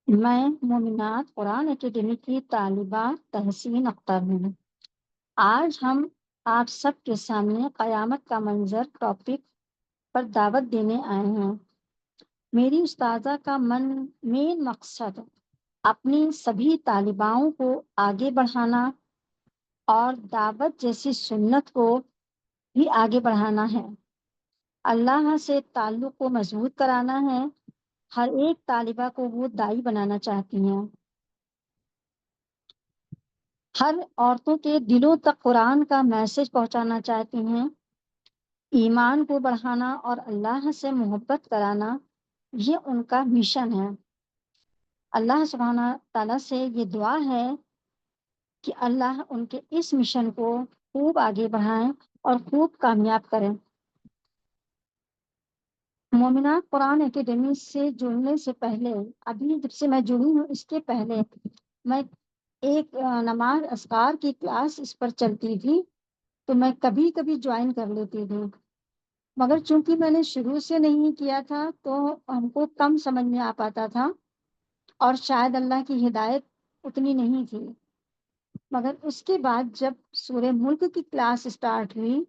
میں مومنات قرآن اکیڈمی کی طالبہ تحسین اختر ہوں۔ آج ہم آپ سب کے سامنے قیامت کا منظر ٹاپک پر دعوت دینے آئے ہیں۔ میری استاذہ کا مین مقصد اپنی سبھی طالباؤں کو آگے بڑھانا اور دعوت جیسی سنت کو بھی آگے بڑھانا ہے۔ اللہ سے تعلق کو مضبوط کرانا ہے۔ ہر ایک طالبہ کو وہ دائی بنانا چاہتی ہیں۔ ہر عورتوں کے دلوں تک قرآن کا میسج پہنچانا چاہتی ہیں۔ ایمان کو بڑھانا اور اللہ سے محبت کرانا یہ ان کا مشن ہے۔ اللہ سبحانہ تعالیٰ سے یہ دعا ہے کہ اللہ ان کے اس مشن کو خوب آگے بڑھائیں اور خوب کامیاب کریں۔ مومنات قرآن اکیڈمی سے جڑنے سے پہلے، ابھی جب سے میں جڑی ہوں اس کے پہلے میں ایک نماز اذکار کی کلاس اس پر چلتی تھی، تو میں کبھی کبھی جوائن کر لیتی تھی، مگر چونکہ میں نے شروع سے نہیں کیا تھا تو ہم کو کم سمجھ میں آ پاتا تھا اور شاید اللہ کی ہدایت اتنی نہیں تھی۔ مگر اس کے بعد جب سورہ ملک کی کلاس اسٹارٹ ہوئی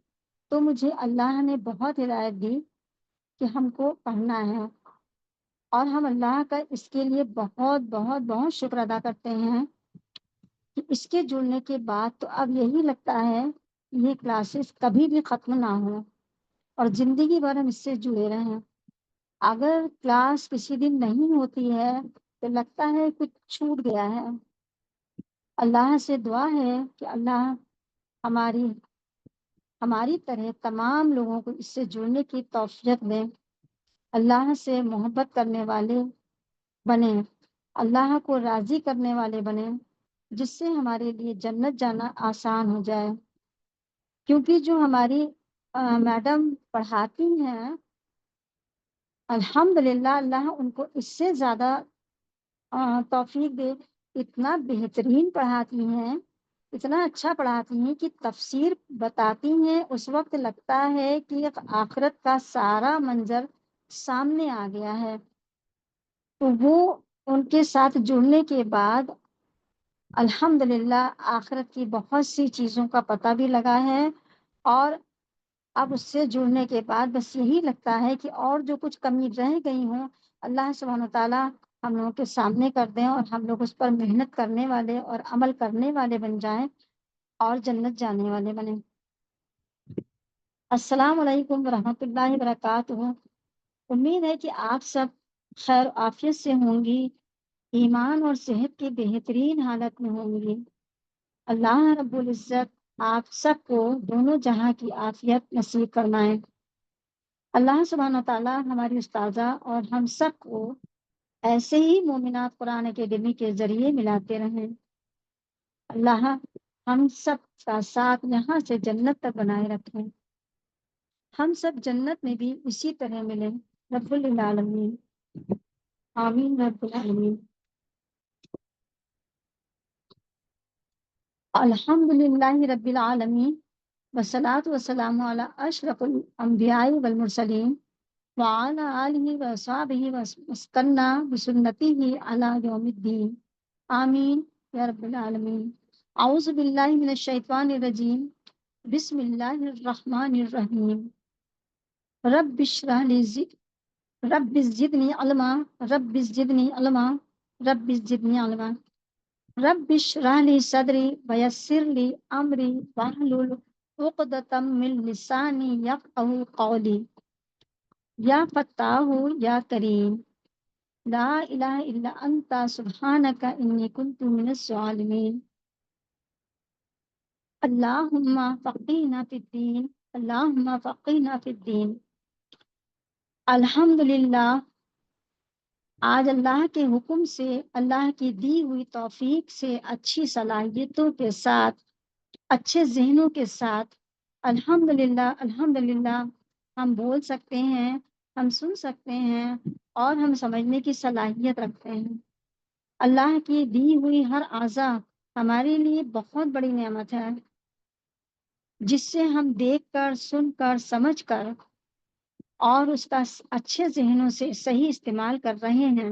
تو مجھے اللہ نے بہت ہدایت دی کہ ہم کو پڑھنا ہے، اور ہم اللہ کا اس کے لیے بہت بہت بہت شکر ادا کرتے ہیں کہ اس کے جڑنے کے بعد تو اب یہی لگتا ہے یہ کلاسز کبھی بھی ختم نہ ہوں اور زندگی بھر ہم اس سے جڑے رہیں۔ اگر کلاس کسی دن نہیں ہوتی ہے تو لگتا ہے کچھ چھوٹ گیا ہے۔ اللہ سے دعا ہے کہ اللہ ہماری طرح تمام لوگوں کو اس سے جڑنے کی توفیق دیں، اللہ سے محبت کرنے والے بنیں، اللہ کو راضی کرنے والے بنیں، جس سے ہمارے لیے جنت جانا آسان ہو جائے۔ کیونکہ جو ہماری میڈم پڑھاتی ہیں، الحمدللہ اللہ ان کو اس سے زیادہ توفیق دے، اتنا بہترین پڑھاتی ہیں، اتنا اچھا پڑھاتی ہیں کہ تفسیر بتاتی ہیں اس وقت لگتا ہے کہ آخرت کا سارا منظر سامنے آ گیا ہے۔ تو وہ ان کے ساتھ جڑنے کے بعد الحمدللہ آخرت کی بہت سی چیزوں کا پتہ بھی لگا ہے، اور اب اس سے جڑنے کے بعد بس یہی لگتا ہے کہ اور جو کچھ کمی رہ گئی ہوں اللہ سبحانہ تعالیٰ ہم لوگوں کے سامنے کر دیں اور ہم لوگ اس پر محنت کرنے والے اور عمل کرنے والے بن جائیں اور جنت جانے والے بنیں۔ السلام علیکم ورحمۃ اللہ وبرکاتہ۔ امید ہے کہ آپ سب خیر و عافیت سے ہوں گی، ایمان اور صحت کی بہترین حالت میں ہوں گی۔ اللہ رب العزت آپ سب کو دونوں جہاں کی عافیت نصیب فرمائیں۔ اللہ سبحانہ تعالیٰ ہماری استاذہ اور ہم سب کو ایسے ہی مومنات قرآن اکیڈمی کے ذریعے ملاتے رہیں۔ اللہ ہم سب کا ساتھ یہاں سے جنت تک بنائے رکھیں، ہم سب جنت میں بھی اسی طرح ملیں، رب العالمین، آمین رب العالمین۔ الحمدللہ رب العالمین، والصلاة والسلام علی اشرف الانبیاء والمرسلین وعلی آلہ وصحبہ وسلم بسنتہ علی یوم الدین، آمین یا رب العالمین۔ اعوذ باللہ من الشیطان الرجیم، بسم اللہ الرحمن الرحیم۔ رب اشرح لی رب زدنی علما، رب زدنی علما، رب زدنی علما۔ رب اشرح لی صدری ویسر لی امری واحلل عقدۃ من لسانی یفقہوا قولی۔ یا فتاح یا کریم، لا الہ الا انت سبحانک انی کنت من الظالمین۔ اللہم فقہنا فی الدین، اللہم فقہنا فی الدین۔ الحمدللہ آج اللہ کے حکم سے، اللہ کی دی ہوئی توفیق سے، اچھی صلاحیتوں کے ساتھ، اچھے ذہنوں کے ساتھ الحمدللہ ہم بول سکتے ہیں، ہم سن سکتے ہیں اور ہم سمجھنے کی صلاحیت رکھتے ہیں۔ اللہ کی دی ہوئی ہر اعضا ہمارے لیے بہت بڑی نعمت ہے، جس سے ہم دیکھ کر، سن کر، سمجھ کر اور اس کا اچھے ذہنوں سے صحیح استعمال کر رہے ہیں،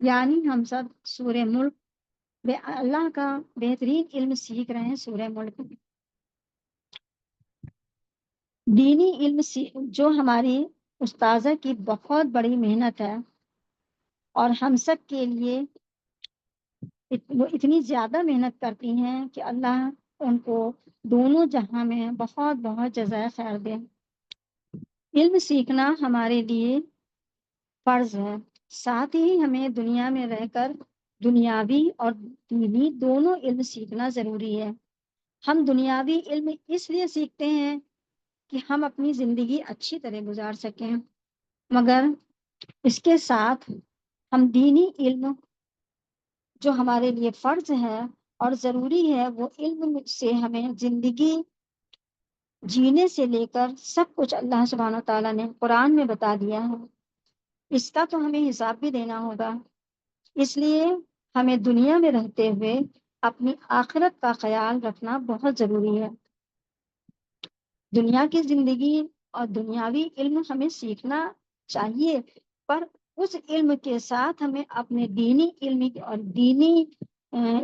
یعنی ہم سب سورہ ملک اللہ کا بہترین علم سیکھ رہے ہیں۔ سورہ ملک دینی علم جو ہماری استاذہ کی بہت بڑی محنت ہے، اور ہم سب کے لیے وہ اتنی زیادہ محنت کرتی ہیں کہ اللہ ان کو دونوں جہاں میں بہت بہت جزائے خیر دے۔ علم سیکھنا ہمارے لیے فرض ہے، ساتھ ہی ہمیں دنیا میں رہ کر دنیاوی اور دینی دونوں علم سیکھنا ضروری ہے۔ ہم دنیاوی علم اس لیے سیکھتے ہیں کہ ہم اپنی زندگی اچھی طرح گزار سکیں، مگر اس کے ساتھ ہم دینی علم جو ہمارے لیے فرض ہے اور ضروری ہے، وہ علم سے ہمیں زندگی جینے سے لے کر سب کچھ اللہ سبحانہ تعالیٰ نے قرآن میں بتا دیا ہے، اس کا تو ہمیں حساب بھی دینا ہوگا۔ اس لیے ہمیں دنیا میں رہتے ہوئے اپنی آخرت کا خیال رکھنا بہت ضروری ہے۔ دنیا کی زندگی اور دنیاوی علم ہمیں سیکھنا چاہیے، پر اس علم کے ساتھ ہمیں اپنے دینی علم اور دینی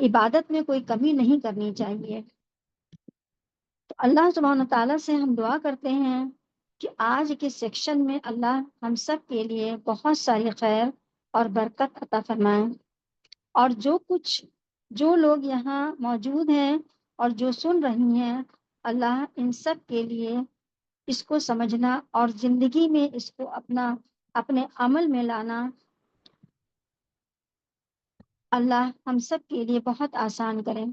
عبادت میں کوئی کمی نہیں کرنی چاہیے۔ تو اللہ سبحانہ تعالیٰ سے ہم دعا کرتے ہیں کہ آج کے سیکشن میں اللہ ہم سب کے لیے بہت ساری خیر اور برکت عطا فرمائیں، اور جو لوگ یہاں موجود ہیں اور جو سن رہی ہیں، اللہ ان سب کے لیے اس کو سمجھنا اور زندگی میں اس کو اپنے عمل میں لانا اللہ ہم سب کے لیے بہت آسان کریں۔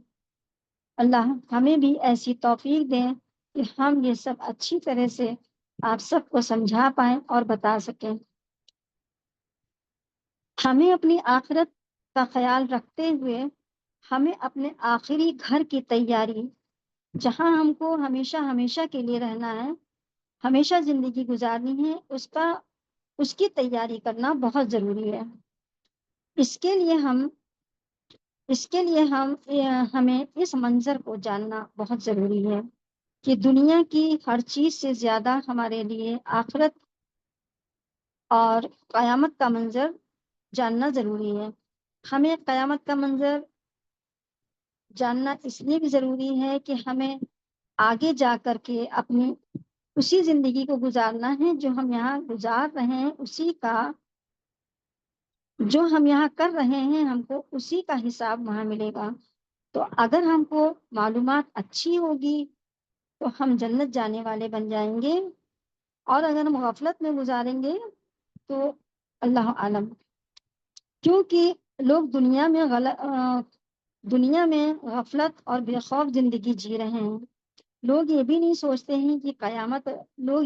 اللہ ہمیں بھی ایسی توفیق دیں کہ ہم یہ سب اچھی طرح سے آپ سب کو سمجھا پائیں اور بتا سکیں۔ ہمیں اپنی آخرت کا خیال رکھتے ہوئے ہمیں اپنے آخری گھر کی تیاری، جہاں ہم کو ہمیشہ ہمیشہ کے لیے رہنا ہے، ہمیشہ زندگی گزارنی ہے، اس کی تیاری کرنا بہت ضروری ہے۔ اس کے لیے ہمیں اس منظر کو جاننا بہت ضروری ہے کہ دنیا کی ہر چیز سے زیادہ ہمارے لیے آخرت اور قیامت کا منظر جاننا ضروری ہے۔ ہمیں قیامت کا منظر جاننا اس لیے بھی ضروری ہے کہ ہمیں آگے جا کر کے اپنی اسی زندگی کو گزارنا ہے جو ہم یہاں گزار رہے ہیں، جو ہم یہاں کر رہے ہیں ہم کو اسی کا حساب وہاں ملے گا۔ تو اگر ہم کو معلومات اچھی ہوگی تو ہم جنت جانے والے بن جائیں گے، اور اگر ہم غفلت میں گزاریں گے تو اللہ عالم، کیونکہ لوگ دنیا میں غفلت اور بے خوف زندگی جی رہے ہیں۔ لوگ یہ بھی نہیں سوچتے ہیں کہ لوگ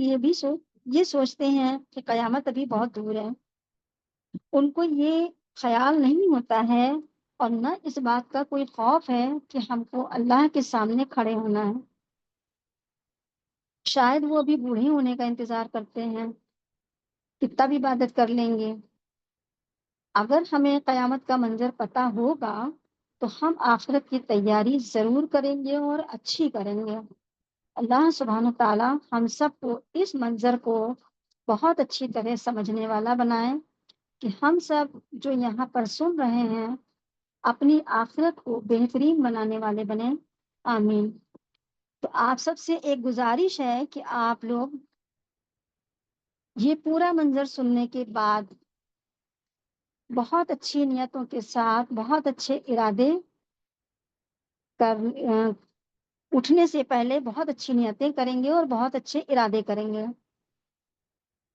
یہ سوچتے ہیں کہ قیامت ابھی بہت دور ہے، ان کو یہ خیال نہیں ہوتا ہے اور نہ اس بات کا کوئی خوف ہے کہ ہم کو اللہ کے سامنے کھڑے ہونا ہے۔ شاید وہ ابھی بوڑھے ہونے کا انتظار کرتے ہیں، کتنا بھی عبادت کر لیں گے۔ اگر ہمیں قیامت کا منظر پتہ ہوگا تو ہم آخرت کی تیاری ضرور کریں گے اور اچھی کریں گے۔ اللہ سبحانہ تعالیٰ ہم سب کو اس منظر کو بہت اچھی طرح سمجھنے والا بنائیں کہ ہم سب جو یہاں پر سن رہے ہیں اپنی آخرت کو بہترین بنانے والے بنیں، آمین۔ تو آپ سب سے ایک گزارش ہے کہ آپ لوگ یہ پورا منظر سننے کے بعد بہت اچھی نیتوں کے ساتھ بہت اچھے ارادے اٹھنے سے پہلے بہت اچھی نیتیں کریں گے اور بہت اچھے ارادے کریں گے۔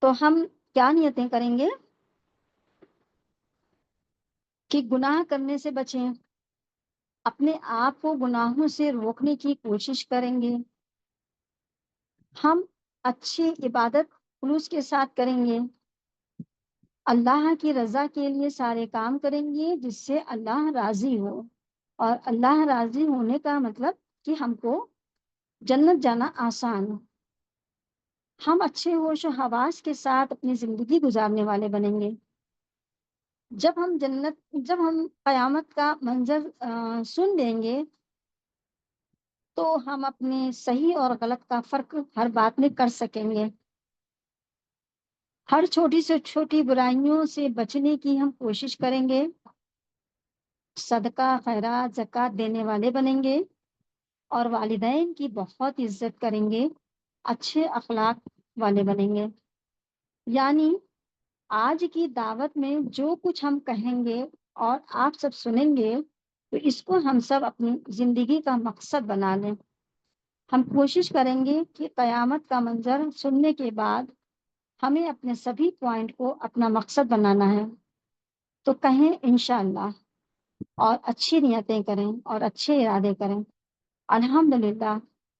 تو ہم کیا نیتیں کریں گے کہ گناہ کرنے سے بچیں، اپنے آپ کو گناہوں سے روکنے کی کوشش کریں گے، ہم اچھی عبادت خلوص کے ساتھ کریں گے، اللہ کی رضا کے لیے سارے کام کریں گے جس سے اللہ راضی ہو، اور اللہ راضی ہونے کا مطلب کہ ہم کو جنت جانا آسان ہو۔ ہم اچھے ہوش و حواس کے ساتھ اپنی زندگی گزارنے والے بنیں گے۔ جب ہم قیامت کا منظر سن لیں گے تو ہم اپنے صحیح اور غلط کا فرق ہر بات میں کر سکیں گے۔ ہر چھوٹی سے چھوٹی برائیوں سے بچنے کی ہم کوشش کریں گے، صدقہ خیرات زکوٰۃ دینے والے بنیں گے اور والدین کی بہت عزت کریں گے، اچھے اخلاق والے بنیں گے۔ یعنی آج کی دعوت میں جو کچھ ہم کہیں گے اور آپ سب سنیں گے تو اس کو ہم سب اپنی زندگی کا مقصد بنا لیں۔ ہم کوشش کریں گے کہ قیامت کا منظر سننے کے بعد ہمیں اپنے سبھی پوائنٹ کو اپنا مقصد بنانا ہے، تو کہیں انشاءاللہ اور اچھی نیتیں کریں اور اچھے ارادے کریں۔ الحمدللہ۔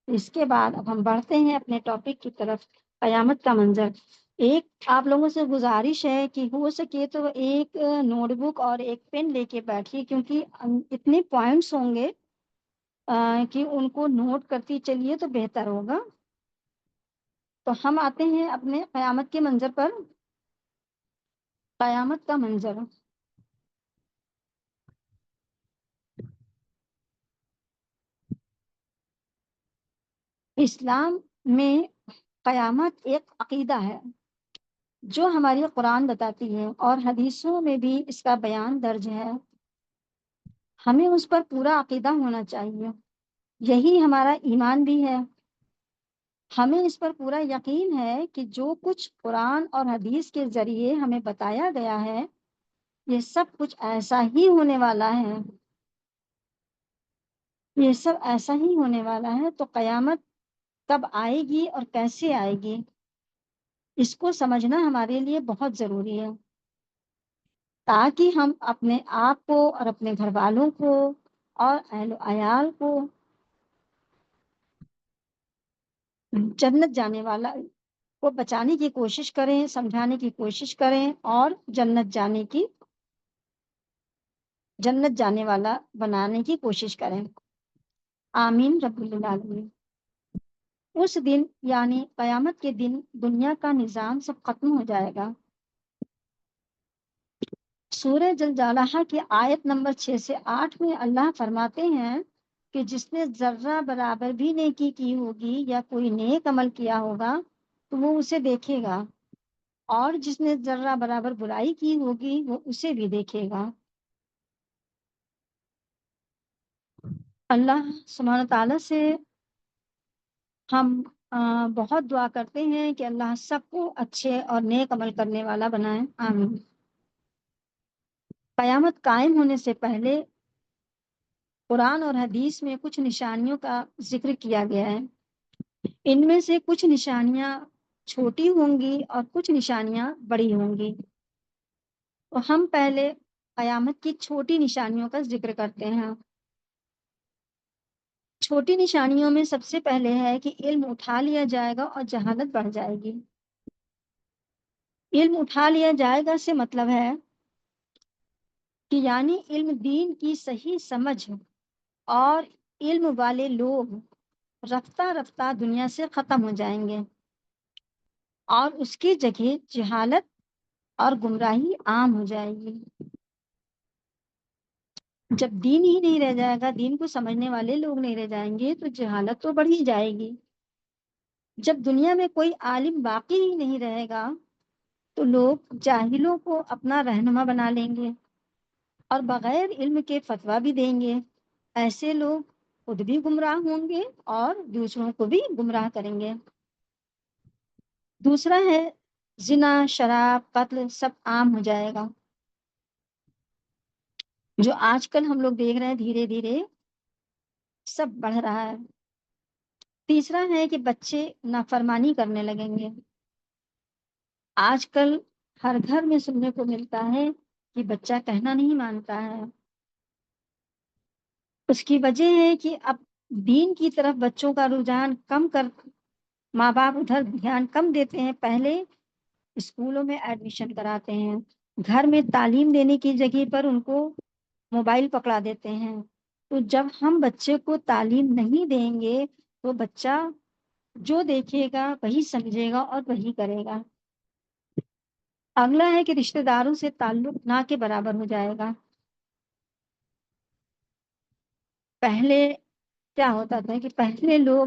اس کے بعد اب ہم بڑھتے ہیں اپنے ٹاپک کی طرف، قیامت کا منظر۔ ایک آپ لوگوں سے گزارش ہے کہ ہو سکے تو ایک نوٹ بک اور ایک پین لے کے بیٹھیے، کیونکہ اتنے پوائنٹس ہوں گے کہ ان کو نوٹ کرتی چلیے تو بہتر ہوگا۔ تو ہم آتے ہیں اپنے قیامت کے منظر پر۔ قیامت کا منظر، اسلام میں قیامت ایک عقیدہ ہے جو ہماری قرآن بتاتی ہے اور حدیثوں میں بھی اس کا بیان درج ہے۔ ہمیں اس پر پورا عقیدہ ہونا چاہیے، یہی ہمارا ایمان بھی ہے۔ ہمیں اس پر پورا یقین ہے کہ جو کچھ قرآن اور حدیث کے ذریعے ہمیں بتایا گیا ہے یہ سب کچھ ایسا ہی ہونے والا ہے، یہ سب ایسا ہی ہونے والا ہے۔ تو قیامت کب آئے گی اور کیسے آئے گی، اس کو سمجھنا ہمارے لیے بہت ضروری ہے، تاکہ ہم اپنے آپ کو اور اپنے گھر والوں کو اور اہل و عیال کو جنت جانے والا کو بچانے کی کوشش کریں، سمجھانے کی کوشش کریں اور جنت جانے والا بنانے کی کوشش کریں۔ آمین رب العالمین۔ اس دن یعنی قیامت کے دن دنیا کا نظام سب ختم ہو جائے گا۔ سورہ زلزلہ کی آیت نمبر 6 سے 8 میں اللہ فرماتے ہیں کہ جس نے ذرہ برابر بھی نیکی کی ہوگی یا کوئی نیک عمل کیا ہوگا تو وہ اسے دیکھے گا، اور جس نے ذرہ برابر برائی کی ہوگی وہ اسے بھی دیکھے گا۔ اللہ سبحانہ تعالیٰ سے ہم بہت دعا کرتے ہیں کہ اللہ سب کو اچھے اور نیک عمل کرنے والا بنائے، آمین۔ قیامت قائم ہونے سے پہلے قرآن اور حدیث میں کچھ نشانیوں کا ذکر کیا گیا ہے۔ ان میں سے کچھ نشانیاں چھوٹی ہوں گی اور کچھ نشانیاں بڑی ہوں گی۔ تو ہم پہلے قیامت کی چھوٹی نشانیوں کا ذکر کرتے ہیں۔ چھوٹی نشانیوں میں سب سے پہلے ہے کہ علم اٹھا لیا جائے گا اور جہالت بڑھ جائے گی۔ علم اٹھا لیا جائے گا سے مطلب ہے کہ یعنی علم دین کی صحیح سمجھ اور علم والے لوگ رفتہ رفتہ دنیا سے ختم ہو جائیں گے اور اس کی جگہ جہالت اور گمراہی عام ہو جائے گی۔ جب دین ہی نہیں رہ جائے گا، دین کو سمجھنے والے لوگ نہیں رہ جائیں گے تو جہالت تو بڑھ ہی جائے گی۔ جب دنیا میں کوئی عالم باقی ہی نہیں رہے گا تو لوگ جاہلوں کو اپنا رہنما بنا لیں گے اور بغیر علم کے فتویٰ بھی دیں گے۔ ایسے لوگ خود بھی گمراہ ہوں گے اور دوسروں کو بھی گمراہ کریں گے۔ دوسرا ہے زنا، شراب، قتل سب عام ہو جائے گا، جو آج کل ہم لوگ دیکھ رہے ہیں دھیرے دھیرے سب بڑھ رہا ہے۔ تیسرا ہے کہ بچے نافرمانی کرنے لگیں گے۔ آج کل ہر گھر میں سننے کو ملتا ہے کہ بچہ کہنا نہیں مانتا ہے۔ اس کی وجہ ہے کہ اب دین کی طرف بچوں کا رجحان کم کر ماں باپ ادھر دھیان کم دیتے ہیں، پہلے اسکولوں میں ایڈمیشن کراتے ہیں، گھر میں تعلیم دینے کی جگہ پر ان کو موبائل پکڑا دیتے ہیں۔ تو جب ہم بچے کو تعلیم نہیں دیں گے تو بچہ جو دیکھے گا وہی سمجھے گا اور وہی کرے گا۔ اگلا ہے کہ رشتہ داروں سے تعلق نہ کے برابر ہو جائے گا۔ پہلے کیا ہوتا تھا کہ پہلے لوگ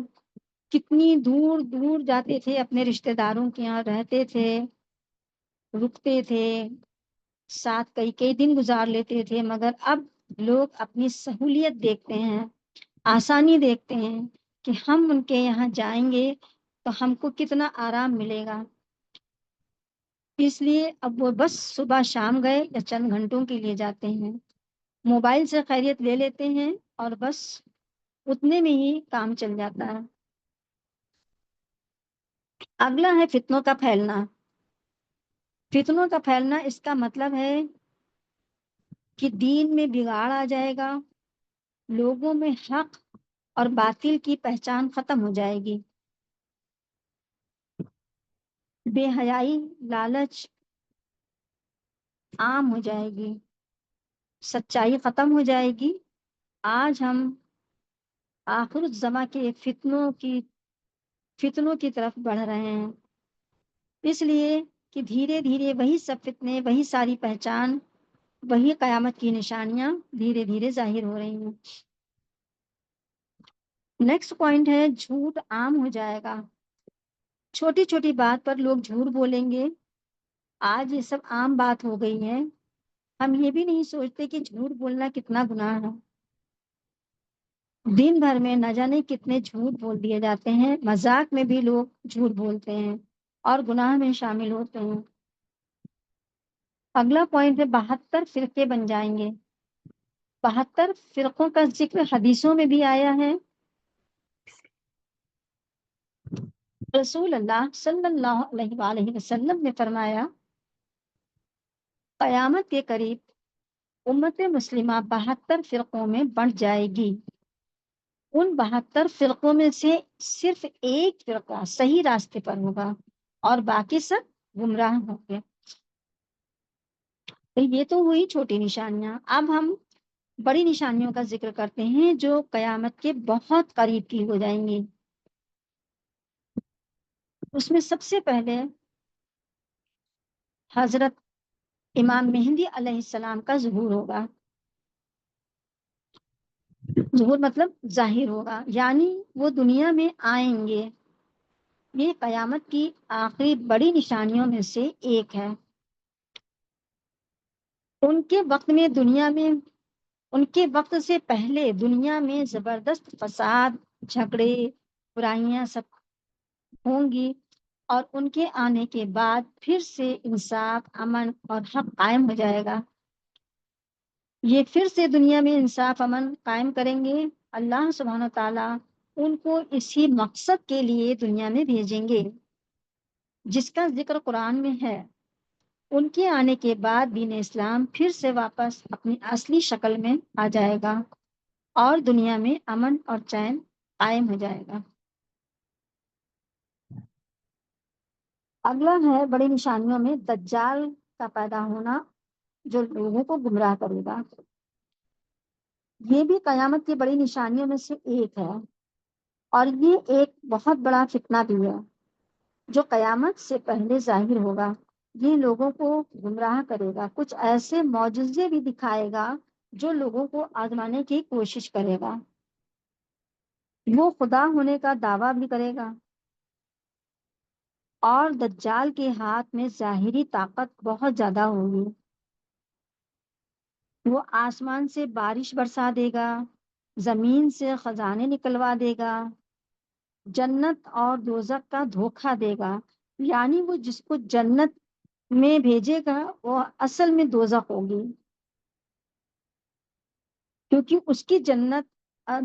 کتنی دور دور جاتے تھے، اپنے رشتہ داروں کے یہاں رہتے تھے رکتے تھے، ساتھ کئی کئی دن گزار لیتے تھے، مگر اب لوگ اپنی سہولیت دیکھتے ہیں، آسانی دیکھتے ہیں کہ ہم ان کے یہاں جائیں گے تو ہم کو کتنا آرام ملے گا، اس لیے اب وہ بس صبح شام گئے یا چند گھنٹوں کے لیے جاتے ہیں، موبائل سے خیریت لے لیتے ہیں اور بس اتنے میں ہی کام چل جاتا ہے۔ اگلا ہے فتنوں کا پھیلنا۔ فتنوں کا پھیلنا اس کا مطلب ہے کہ دین میں بگاڑ آ جائے گا، لوگوں میں حق اور باطل کی پہچان ختم ہو جائے گی، بے حیائی، لالچ عام ہو جائے گی، سچائی ختم ہو جائے گی۔ آج ہم آخر الزماں کے فتنوں کی طرف بڑھ رہے ہیں، اس لیے کہ دھیرے دھیرے وہی سب فتنے، وہی ساری پہچان، وہی قیامت کی نشانیاں دھیرے دھیرے ظاہر ہو رہی ہیں۔ نیکسٹ پوائنٹ ہے جھوٹ عام ہو جائے گا۔ چھوٹی چھوٹی بات پر لوگ جھوٹ بولیں گے، آج یہ سب عام بات ہو گئی ہے، ہم یہ بھی نہیں سوچتے کہ جھوٹ بولنا کتنا گناہ ہے۔ دن بھر میں نہ جانے کتنے جھوٹ بول دیے جاتے ہیں، مذاق میں بھی لوگ جھوٹ بولتے ہیں اور گناہ میں شامل ہوتے ہیں۔ اگلا پوائنٹ ہے 72 فرقے بن جائیں گے۔ 72 فرقوں کا ذکر حدیثوں میں بھی آیا ہے۔ رسول اللہ صلی اللہ علیہ وآلہ وسلم نے فرمایا، قیامت کے قریب امت مسلمہ 72 فرقوں میں بنٹ جائے گی، ان 72 فرقوں میں سے صرف ایک فرقہ صحیح راستے پر ہوگا اور باقی سب گمراہ ہوں گے۔ تو یہ تو ہوئی چھوٹی نشانیاں، اب ہم بڑی نشانیوں کا ذکر کرتے ہیں جو قیامت کے بہت قریب کی ہو جائیں گی۔ اس میں سب سے پہلے حضرت امام مہدی علیہ السلام کا ظہور ہوگا۔ ظہور مطلب ظاہر ہوگا، یعنی وہ دنیا میں آئیں گے۔ یہ قیامت کی آخری بڑی نشانیوں میں سے ایک ہے۔ ان کے وقت سے پہلے دنیا میں زبردست فساد، جھگڑے، برائیاں سب ہوں گی، اور ان کے آنے کے بعد پھر سے انصاف، امن اور حق قائم ہو جائے گا۔ یہ پھر سے دنیا میں انصاف، امن قائم کریں گے۔ اللہ سبحانہ تعالیٰ ان کو اسی مقصد کے لیے دنیا میں بھیجیں گے جس کا ذکر قرآن میں ہے۔ ان کے آنے کے بعد دین اسلام پھر سے واپس اپنی اصلی شکل میں آ جائے گا اور دنیا میں امن اور چین قائم ہو جائے گا۔ اگلا ہے بڑی نشانیوں میں دجال کا پیدا ہونا، جو لوگوں کو گمراہ کرے گا۔ یہ بھی قیامت کی بڑی نشانیوں میں سے ایک ہے، اور یہ ایک بہت بڑا فتنہ بھی ہے جو قیامت سے پہلے ظاہر ہوگا۔ یہ لوگوں کو گمراہ کرے گا، کچھ ایسے معجزے بھی دکھائے گا جو لوگوں کو آزمانے کی کوشش کرے گا۔ وہ خدا ہونے کا دعویٰ بھی کرے گا، اور دجال کے ہاتھ میں ظاہری طاقت بہت زیادہ ہوگی۔ وہ آسمان سے بارش برسا دے گا، زمین سے خزانے نکلوا دے گا، جنت اور دوزخ کا دھوکہ دے گا، یعنی وہ جس کو جنت میں بھیجے گا وہ اصل میں دوزخ ہوگی، کیونکہ اس کی جنت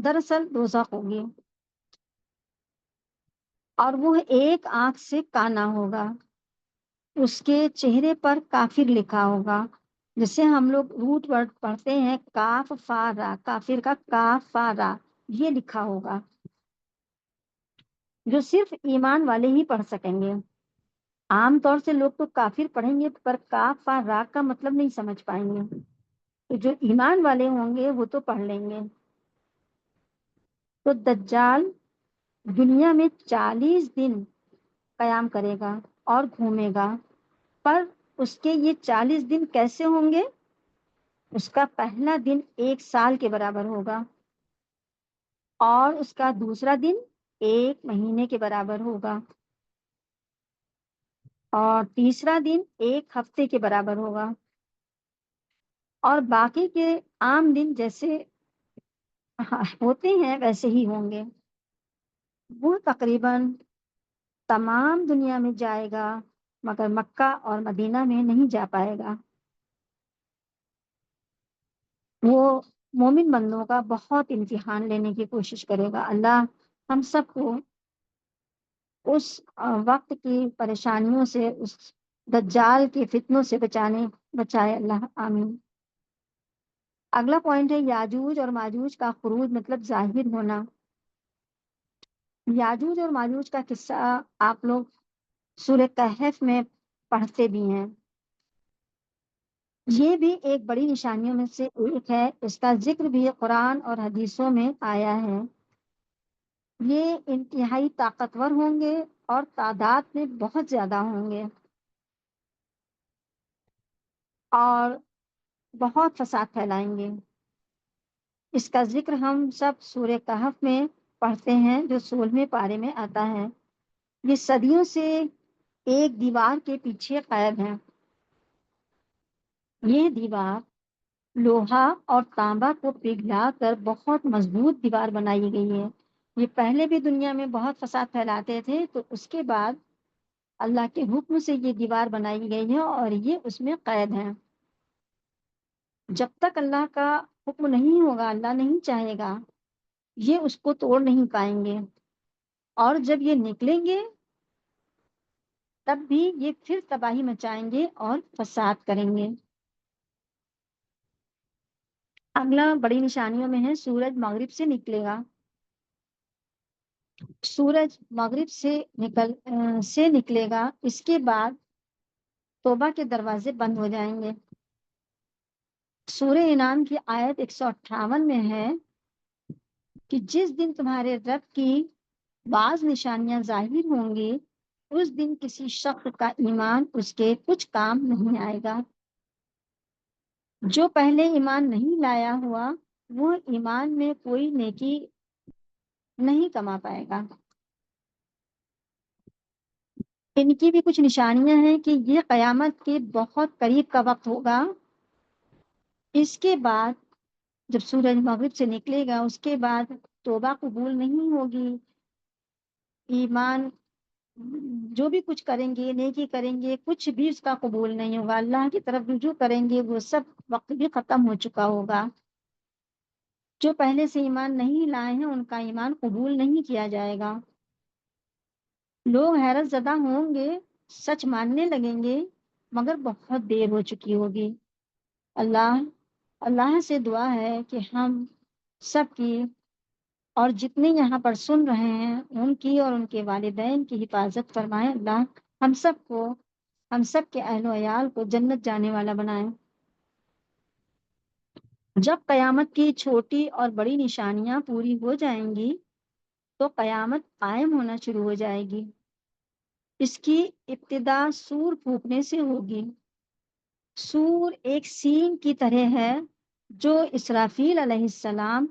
دراصل دوزخ ہوگی۔ اور وہ ایک آنکھ سے کانا ہوگا، اس کے چہرے پر کافر لکھا ہوگا، جسے ہم لوگ روٹ ورڈ پڑھتے ہیں کاف فا را، کافر کا کاف فا را، یہ لکھا ہوگا جو صرف ایمان والے ہی پڑھ سکیں گے۔ عام طور سے لوگ تو کافر پڑھیں گے پر کاف فا را کا مطلب نہیں سمجھ پائیں گے، تو جو ایمان والے ہوں گے وہ تو پڑھ لیں گے۔ تو دجال دنیا میں 40 دن قیام کرے گا اور گھومے گا، پر اس کے یہ 40 دن کیسے ہوں گے؟ اس کا پہلا دن 1 سال کے برابر ہوگا، اور اس کا دوسرا دن 1 مہینے کے برابر ہوگا، اور تیسرا دن 1 ہفتے کے برابر ہوگا، اور باقی کے عام دن جیسے ہوتے ہیں ویسے ہی ہوں گے۔ وہ تقریباً تمام دنیا میں جائے گا مگر مکہ اور مدینہ میں نہیں جا پائے گا۔ وہ مومن بندوں کا بہت امتحان لینے کی کوشش کرے گا۔ اللہ ہم سب کو اس وقت کی پریشانیوں سے، اس دجال کے فتنوں سے بچائے اللہ، آمین۔ اگلا پوائنٹ ہے یاجوج اور ماجوج کا خروج، مطلب ظاہر ہونا۔ یاجوج اور ماجوج کا قصہ آپ لوگ سورہ کہف میں پڑھتے بھی ہیں۔ یہ بھی ایک بڑی نشانیوں میں سے ایک ہے، اس کا ذکر بھی قرآن اور حدیثوں میں آیا ہے۔ یہ انتہائی طاقتور ہوں گے اور تعداد میں بہت زیادہ ہوں گے اور بہت فساد پھیلائیں گے۔ اس کا ذکر ہم سب سورہ کہف میں پڑھتے ہیں جو 16ویں پارے میں آتا ہے۔ یہ صدیوں سے ایک دیوار کے پیچھے قید ہیں۔ یہ دیوار لوہا اور تانبا کو پگھلا کر بہت مضبوط دیوار بنائی گئی ہے۔ یہ پہلے بھی دنیا میں بہت فساد پھیلاتے تھے، تو اس کے بعد اللہ کے حکم سے یہ دیوار بنائی گئی ہے اور یہ اس میں قید ہے۔ جب تک اللہ کا حکم نہیں ہوگا، اللہ نہیں چاہے گا، یہ اس کو توڑ نہیں پائیں گے، اور جب یہ نکلیں گے تب بھی یہ پھر تباہی مچائیں گے اور فساد کریں گے۔ اگلا بڑی نشانیوں میں ہے سورج مغرب سے نکلے گا۔ سورج مغرب سے نکلے گا، اس کے بعد توبہ کے دروازے بند ہو جائیں گے۔ سورہ انعام کی آیت 158 میں ہے کہ جس دن تمہارے رب کی بعض نشانیاں ظاہر ہوں گی، اس دن کسی شخص کا ایمان اس کے کچھ کام نہیں آئے گا۔ جو پہلے ایمان نہیں لایا ہوا وہ ایمان میں کوئی نیکی نہیں کما پائے گا۔ ان کی بھی کچھ نشانیاں ہیں کہ یہ قیامت کے بہت قریب کا وقت ہوگا۔ اس کے بعد جب سورج مغرب سے نکلے گا، اس کے بعد توبہ قبول نہیں ہوگی، ایمان جو بھی کچھ کریں گے، نیکی کریں گے، کچھ بھی اس کا قبول نہیں ہوگا۔ اللہ کی طرف رجوع کریں گے، وہ سب وقت بھی ختم ہو چکا ہوگا۔ جو پہلے سے ایمان نہیں لائے ہیں ان کا ایمان قبول نہیں کیا جائے گا۔ لوگ حیرت زدہ ہوں گے، سچ ماننے لگیں گے، مگر بہت دیر ہو چکی ہوگی۔ اللہ سے دعا ہے کہ ہم سب کی اور جتنے یہاں پر سن رہے ہیں ان کی اور ان کے والدین کی حفاظت فرمائے۔ اللہ ہم سب کے اہل و عیال کو جنت جانے والا بنائے۔ جب قیامت کی چھوٹی اور بڑی نشانیاں پوری ہو جائیں گی تو قیامت قائم ہونا شروع ہو جائے گی۔ اس کی ابتدا سور پھونکنے سے ہوگی۔ سور ایک سینگ کی طرح ہے جو اسرافیل علیہ السلام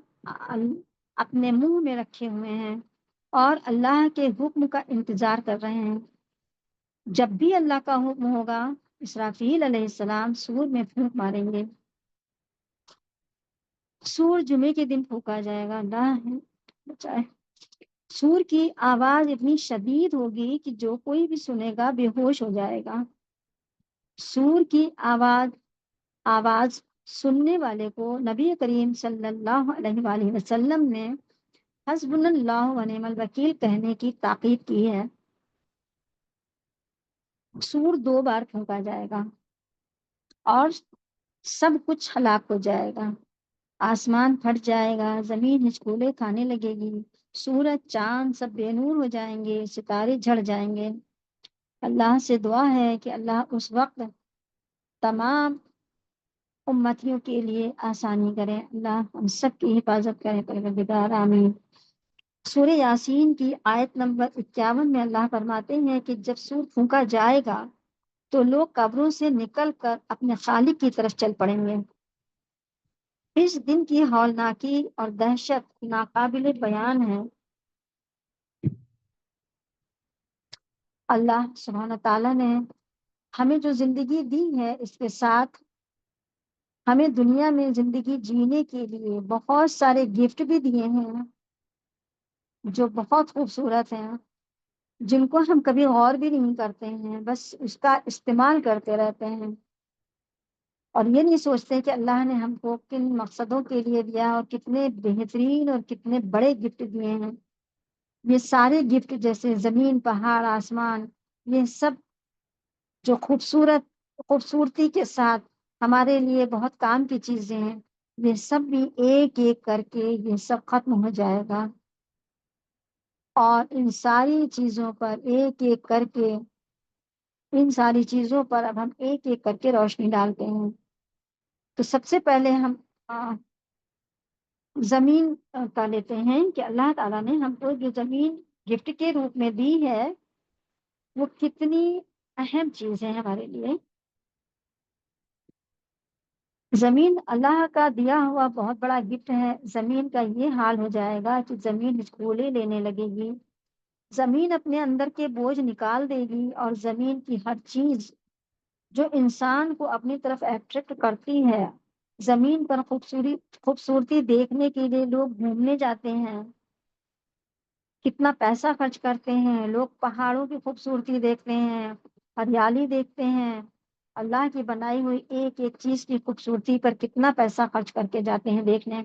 اپنے منہ میں رکھے ہوئے ہیں اور اللہ کے حکم کا انتظار کر رہے ہیں۔ جب بھی اللہ کا حکم ہوگا اسرافیل علیہ السلام سور میں پھونک ماریں گے۔ سور جمعے کے دن پھونکا جائے گا، اللہ بچائے۔ سور کی آواز اتنی شدید ہوگی کہ جو کوئی بھی سنے گا بے ہوش ہو جائے گا۔ سور کی آواز سننے والے کو نبی کریم صلی اللہ علیہ وآلہ وسلم نے حسبنا اللہ و نعم الوکیل کہنے کی تاکید کی ہے۔ سور 2 بار پھونکا جائے گا اور سب کچھ ہلاک ہو جائے گا۔ آسمان پھٹ جائے گا، زمین ہچکولے کھانے لگے گی، سورج چاند سب بے نور ہو جائیں گے، ستارے جھڑ جائیں گے۔ اللہ سے دعا ہے کہ اللہ اس وقت تمام امتیوں کے لیے آسانی کریں۔ اللہ ہم سب کی حفاظت کریں، پروردگار آمین۔ سورہ یاسین کی آیت نمبر 51 میں اللہ فرماتے ہیں کہ جب سور پھونکا جائے گا تو لوگ قبروں سے نکل کر اپنے خالق کی طرف چل پڑیں گے۔ اس دن کی ہولناکی اور دہشت ناقابل بیان ہے۔ اللہ سبحانہ تعالیٰ نے ہمیں جو زندگی دی ہے، اس کے ساتھ ہمیں دنیا میں زندگی جینے کے لیے بہت سارے گفٹ بھی دیے ہیں جو بہت خوبصورت ہیں، جن کو ہم کبھی غور بھی نہیں کرتے ہیں، بس اس کا استعمال کرتے رہتے ہیں اور یہ نہیں سوچتے کہ اللہ نے ہم کو کن مقصدوں کے لیے دیا اور کتنے بہترین اور کتنے بڑے گفٹ دیے ہیں۔ یہ سارے گفٹ جیسے زمین، پہاڑ، آسمان، یہ سب جو خوبصورتی کے ساتھ ہمارے لیے بہت کام کی چیزیں ہیں، یہ سب بھی ایک ایک کر کے یہ سب ختم ہو جائے گا اور ان ساری چیزوں پر ایک ایک کر کے ان ساری چیزوں پر اب ہم ایک ایک کر کے روشنی ڈالتے ہیں۔ تو سب سے پہلے ہم زمین کا لیتے ہیں کہ اللہ تعالیٰ نے ہم کو جو زمین گفٹ کے روپ میں دی ہے وہ کتنی اہم چیز ہے ہمارے لیے۔ زمین اللہ کا دیا ہوا بہت بڑا گفٹ ہے۔ زمین کا یہ حال ہو جائے گا کہ زمین ہچکولے لینے لگے گی، زمین اپنے اندر کے بوجھ نکال دے گی اور زمین کی ہر چیز جو انسان کو اپنی طرف اٹریکٹ کرتی ہے، زمین پر خوبصورتی دیکھنے کے لیے لوگ گھومنے جاتے ہیں، کتنا پیسہ خرچ کرتے ہیں لوگ، پہاڑوں کی خوبصورتی دیکھتے ہیں، ہریالی دیکھتے ہیں، اللہ کی بنائی ہوئی ایک ایک چیز کی خوبصورتی پر کتنا پیسہ خرچ کر کے جاتے ہیں دیکھنے۔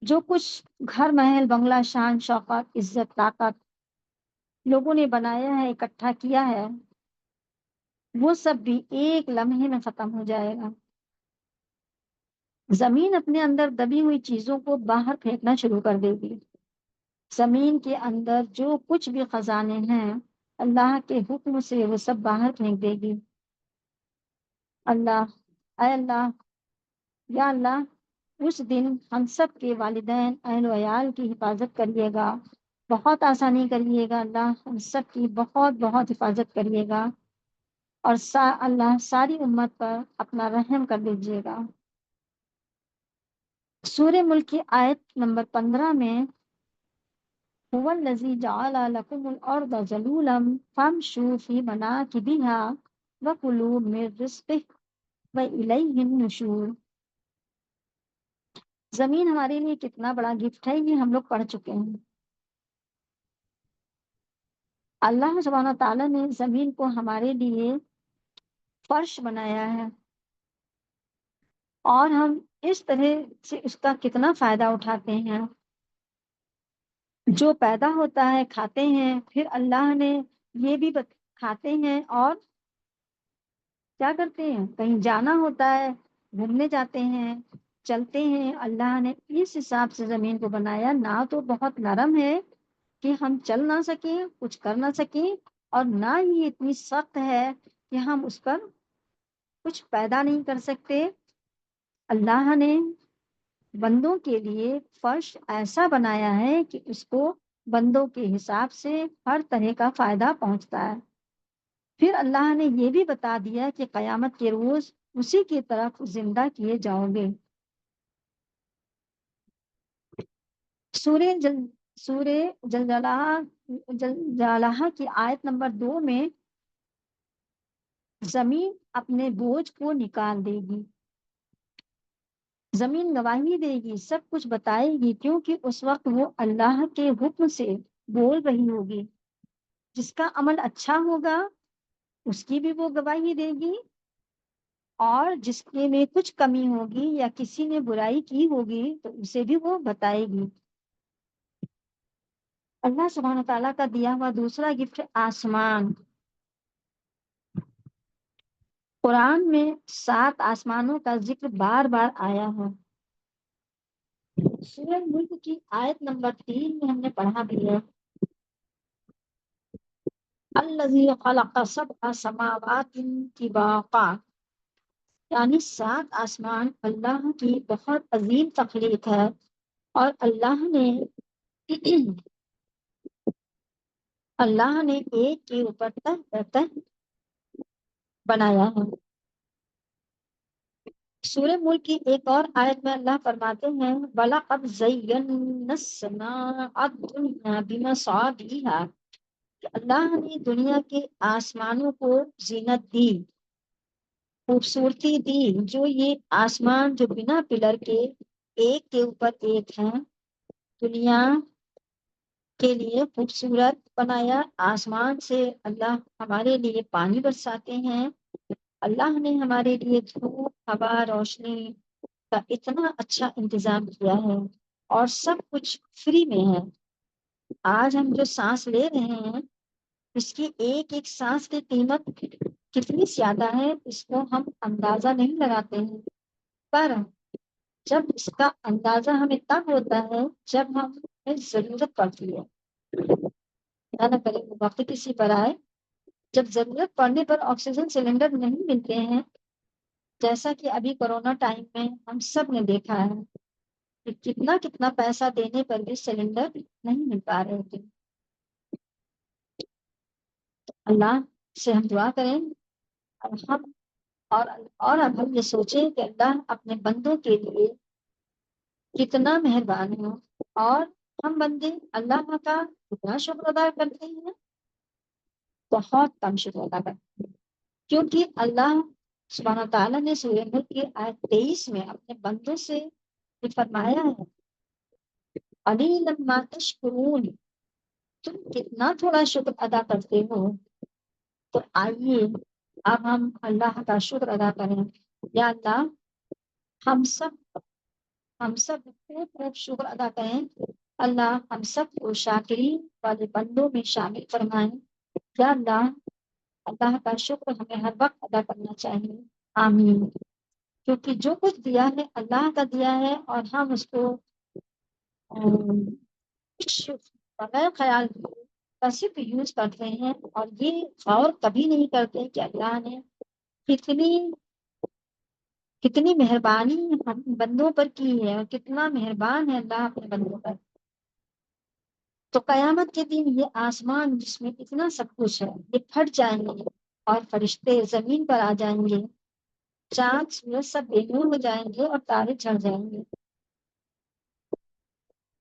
جو کچھ گھر محل بنگلہ، شان شوکت، عزت، طاقت لوگوں نے بنایا ہے، اکٹھا کیا ہے، وہ سب بھی ایک لمحے میں ختم ہو جائے گا۔ زمین اپنے اندر دبی ہوئی چیزوں کو باہر پھینکنا شروع کر دے گی۔ زمین کے اندر جو کچھ بھی خزانے ہیں اللہ کے حکم سے وہ سب باہر پھینک دے گی۔ اللہ، اے اللہ، یا اللہ، اس دن ہم سب کے والدین، اہل و عیال کی حفاظت کریے گا، بہت آسانی کریے گا اللہ، ہم سب کی بہت بہت حفاظت کریے گا اور اللہ ساری امت پر اپنا رحم کر دیجیے گا۔ سورہ ملک کی آیت نمبر 15 میں هو الذی جعل لکم الارض ذلولا فامشوا فی مناکبها وکلوا من رزقہ والیہ النشور۔ زمین ہمارے لیے کتنا بڑا گفٹ ہے، یہ ہم لوگ پڑھ چکے ہیں۔ اللہ سبحانہ تعالیٰ نے زمین کو ہمارے لیے فرش بنایا ہے اور ہم اس طرح سے اس کا کتنا فائدہ اٹھاتے ہیں۔ جو پیدا ہوتا ہے کھاتے ہیں، پھر اللہ نے یہ بھی کھاتے ہیں اور کیا کرتے ہیں، کہیں جانا ہوتا ہے گھومنے جاتے ہیں، چلتے ہیں۔ اللہ نے اس حساب سے زمین کو بنایا، نہ تو بہت نرم ہے کہ ہم چل نہ سکیں، کچھ کر نہ سکیں، اور نہ ہی اتنی سخت ہے کہ ہم اس پر کچھ پیدا نہیں کر سکتے۔ اللہ نے بندوں کے لیے فرش ایسا بنایا ہے کہ اس کو بندوں کے حساب سے ہر طرح کا فائدہ پہنچتا ہے۔ پھر اللہ نے یہ بھی بتا دیا کہ قیامت کے روز اسی کی طرف زندہ کیے جاؤ گے۔ سورہ جلجلہ کی آیت نمبر 2 میں زمین اپنے بوجھ کو نکال دے گی، زمین گواہی دے گی، سب کچھ بتائے گی، کیونکہ اس وقت وہ اللہ کے حکم سے بول رہی ہوگی۔ جس کا عمل اچھا ہوگا اس کی بھی وہ گواہی دے گی، اور جس کے میں کچھ کمی ہوگی یا کسی نے برائی کی ہوگی تو اسے بھی وہ بتائے گی۔ اللہ سبحانہ تعالیٰ کا دیا ہوا دوسرا گفٹ آسمان۔ قرآن میں 7 آسمانوں کا ذکر بار بار آیا ہے۔ سورہ ملک کی آیت نمبر 3 میں ہم نے پڑھا بھی ہے، الذی خلق 7 سماوات طباقا، یعنی 7 آسمان اللہ کی بہت عظیم تخلیق ہے اور اللہ نے ایک کے اوپر تہ بنایا ہے۔ سورہ ملک کی ایک اور آیت میں اللہ فرماتے ہیں وَلَقَدْ زَيَّنَّا السَّمَاءَ الدُّنْيَا بِمَصَابِيحَ، کہ اللہ نے دنیا کے آسمانوں کو زینت دی، خوبصورتی دی، جو یہ آسمان جو بنا پلر کے اوپر ایک ہیں، دنیا کے لیے خوبصورت بنایا۔ آسمان سے اللہ ہمارے لیے پانی برساتے ہیں، اللہ نے ہمارے لیے دھوپ، ہوا، روشنی کا اتنا اچھا انتظام کیا ہے، اور سب کچھ فری میں ہے۔ آج ہم جو سانس لے رہے ہیں، اس کی ایک ایک سانس کی قیمت کتنی زیادہ ہے، اس کو ہم اندازہ نہیں لگاتے ہیں، پر جب اس کا اندازہ ہمیں تب ہوتا ہے جب ہمیں ضرورت پڑتی ہے۔ نہ کرے وقت کسی پر آئے جب ضرورت پڑنے پر آکسیجن سلنڈر نہیں ملتے ہیں، جیسا کہ ابھی کورونا ٹائم میں ہم سب نے دیکھا ہے کہ کتنا کتنا پیسہ دینے پر بھی سلنڈر نہیں مل پا رہے تھے۔ اللہ سے ہم دعا کریں، اور ہم اور اب ہم یہ سوچیں کہ اللہ اپنے بندوں کے لیے کتنا مہربان ہے، اور ہم بندے اللہ کا کتنا شکر ادا کرتے ہیں، بہت کم شکر ادا کرتے ہیں، کیونکہ اللہ سبحانہ تعالیٰ نے سورہ ملک کی آیت 23 میں اپنے بندوں سے یہ فرمایا ہے، قلیلا ما تشکرون، تم کتنا تھوڑا شکر ادا کرتے ہو۔ تو آئیے اب ہم اللہ کا شکر ادا کریں۔ یا اللہ، ہم سب خوب خوب شکر ادا کریں۔ اللہ ہم سب کو شاکرین والے بندوں میں شامل فرمائیں۔ یا اللہ، اللہ کا شکر ہمیں ہر وقت ادا کرنا چاہیے۔ آمین۔ کیونکہ جو کچھ دیا ہے اللہ کا دیا ہے، اور ہم اس کو بغیر خیال کا صرف یوز کرتے ہیں، اور یہ غور کبھی نہیں کرتے کہ اللہ نے کتنی مہربانی ہم بندوں پر کی ہے، اور کتنا مہربان ہے اللہ اپنے بندوں پر۔ تو قیامت کے دن یہ آسمان جس میں اتنا سب کچھ ہے، یہ پھٹ جائیں گے، اور فرشتے زمین پر آ جائیں گے، چاند سورج سب بے نور ہو جائیں گے، اور تارے جھڑ جائیں گے۔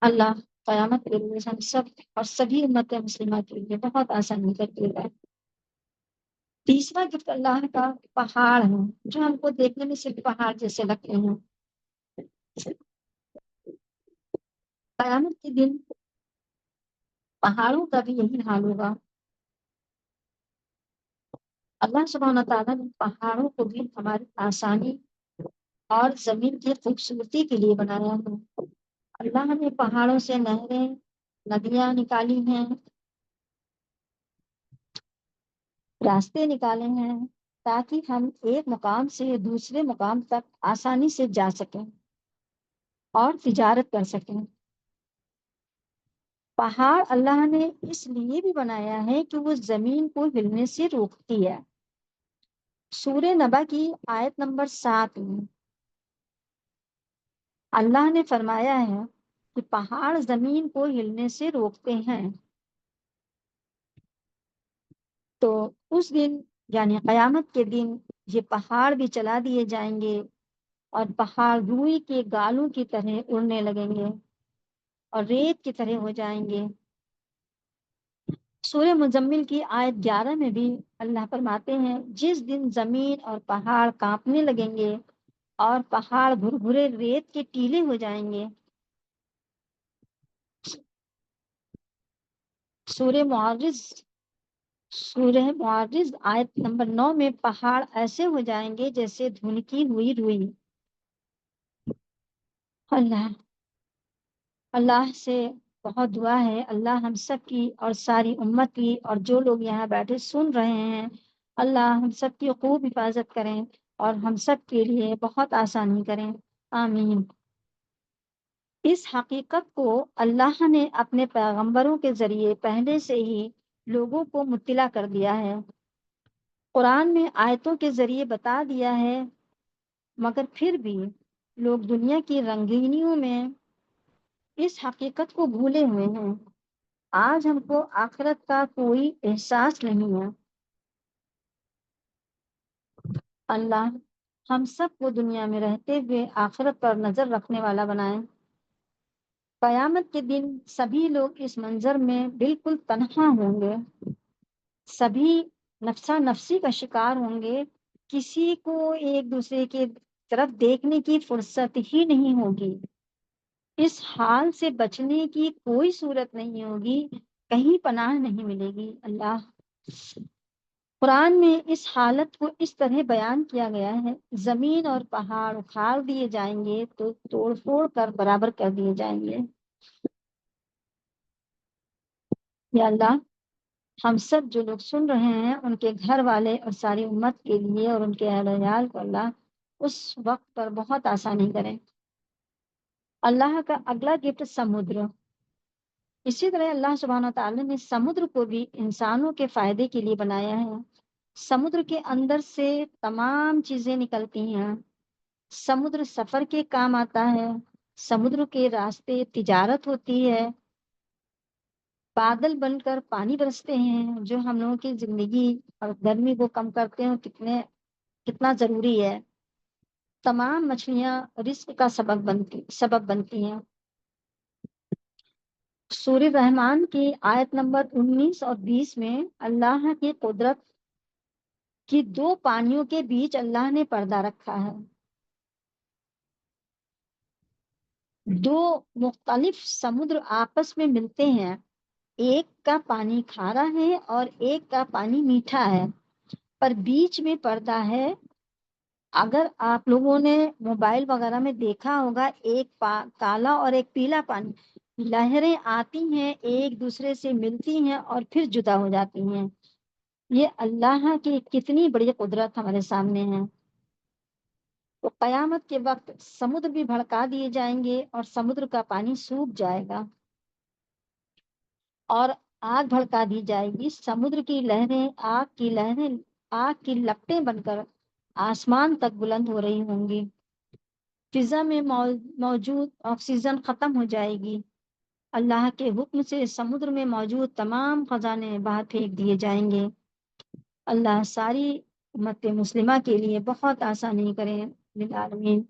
اللہ قیامت کے روز ہم سب اور سبھی امت مسلمہ کے لیے بہت آسانی کر دے گا۔ تیسرا گفٹ اللہ کا پہاڑ ہے، جو ہم کو دیکھنے میں صرف پہاڑ جیسے لگتے ہیں۔ قیامت کے دن پہاڑوں کا بھی یہی حال ہوگا۔ اللہ سبحانہ تعالیٰ نے پہاڑوں کو بھی ہماری آسانی اور زمین کی خوبصورتی کے لیے بنایا ہے۔ اللہ نے پہاڑوں سے نہریں، ندیاں نکالی ہیں، راستے نکالے ہیں، تاکہ ہم ایک مقام سے دوسرے مقام تک آسانی سے جا سکیں اور تجارت کر سکیں۔ پہاڑ اللہ نے اس لیے بھی بنایا ہے کہ وہ زمین کو ہلنے سے روکتی ہے۔ سورہ نبا کی آیت نمبر 7 میں اللہ نے فرمایا ہے کہ پہاڑ زمین کو ہلنے سے روکتے ہیں۔ تو اس دن یعنی قیامت کے دن یہ پہاڑ بھی چلا دیے جائیں گے، اور پہاڑ روئی کے گالوں کی طرح اڑنے لگیں گے، اور ریت کی طرح ہو جائیں گے۔ سورہ مزمل کی آیت 11 میں بھی اللہ فرماتے ہیں، جس دن زمین اور پہاڑ کانپنے لگیں گے، اور پہاڑ بھربھرے ریت کے ٹیلے ہو جائیں گے۔ سورہ معارج آیت نمبر 9 میں پہاڑ ایسے ہو جائیں گے جیسے دھنکی ہوئی روئی۔ اللہ سے بہت دعا ہے، اللہ ہم سب کی اور ساری امت کی، اور جو لوگ یہاں بیٹھے سن رہے ہیں، اللہ ہم سب کی خوب حفاظت کریں، اور ہم سب کے لیے بہت آسانی کریں۔ آمین۔ اس حقیقت کو اللہ نے اپنے پیغمبروں کے ذریعے پہلے سے ہی لوگوں کو مطلع کر دیا ہے، قرآن میں آیتوں کے ذریعے بتا دیا ہے، مگر پھر بھی لوگ دنیا کی رنگینیوں میں اس حقیقت کو بھولے ہوئے ہیں۔ آج ہم کو آخرت کا کوئی احساس نہیں ہے۔ اللہ ہم سب کو دنیا میں رہتے ہوئے آخرت پر نظر رکھنے والا بنائیں۔ قیامت کے دن سبھی لوگ اس منظر میں بالکل تنہا ہوں گے، سبھی نفسا نفسی کا شکار ہوں گے، کسی کو ایک دوسرے کے طرف دیکھنے کی فرصت ہی نہیں ہوگی۔ اس حال سے بچنے کی کوئی صورت نہیں ہوگی، کہیں پناہ نہیں ملے گی۔ اللہ، قرآن میں اس حالت کو اس طرح بیان کیا گیا ہے، زمین اور پہاڑ اکھاڑ دیے جائیں گے تو توڑ پھوڑ کر برابر کر دیے جائیں گے۔ یا اللہ، ہم سب جو لوگ سن رہے ہیں ان کے گھر والے اور ساری امت کے لیے اور ان کے اہل و عیال کو اللہ اس وقت پر بہت آسانی کریں۔ اللہ کا اگلا گفٹ سمندر۔ اسی طرح اللہ سبحانہ تعالیٰ نے سمندر کو بھی انسانوں کے فائدے کے لیے بنایا ہے۔ سمندر کے اندر سے تمام چیزیں نکلتی ہیں۔ سمندر سفر کے کام آتا ہے، سمندر کے راستے تجارت ہوتی ہے، بادل بن کر پانی برستے ہیں جو ہم لوگوں کی زندگی اور گرمی کو کم کرتے ہیں، کتنا ضروری ہے۔ تمام مچھلیاں رزق کا سبب بنتی ہیں۔ سورہ رحمان کی آیت نمبر 19 اور 20 میں اللہ کی قدرت کی دو پانیوں کے بیچ اللہ نے پردہ رکھا ہے۔ دو مختلف سمندر آپس میں ملتے ہیں، ایک کا پانی کھارا ہے اور ایک کا پانی میٹھا ہے، پر بیچ میں پردہ ہے۔ اگر آپ لوگوں نے موبائل وغیرہ میں دیکھا ہوگا، ایک کالا اور ایک پیلا پانی، لہریں آتی ہیں ایک دوسرے سے ملتی ہیں اور پھر جدا ہو جاتی ہیں۔ یہ اللہ کی کتنی بڑی قدرت ہمارے سامنے ہے۔ تو قیامت کے وقت سمندر بھی بھڑکا دیے جائیں گے اور سمندر کا پانی سوکھ جائے گا اور آگ بھڑکا دی جائے گی۔ سمندر کی لہریں آگ کی لپٹیں بن کر آسمان تک بلند ہو رہی ہوں گی۔ فضا میں موجود آکسیجن ختم ہو جائے گی۔ اللہ کے حکم سے سمندر میں موجود تمام خزانے باہر پھینک دیے جائیں گے۔ اللہ ساری امت مسلمہ کے لیے بہت آسانی کریں للعالمین۔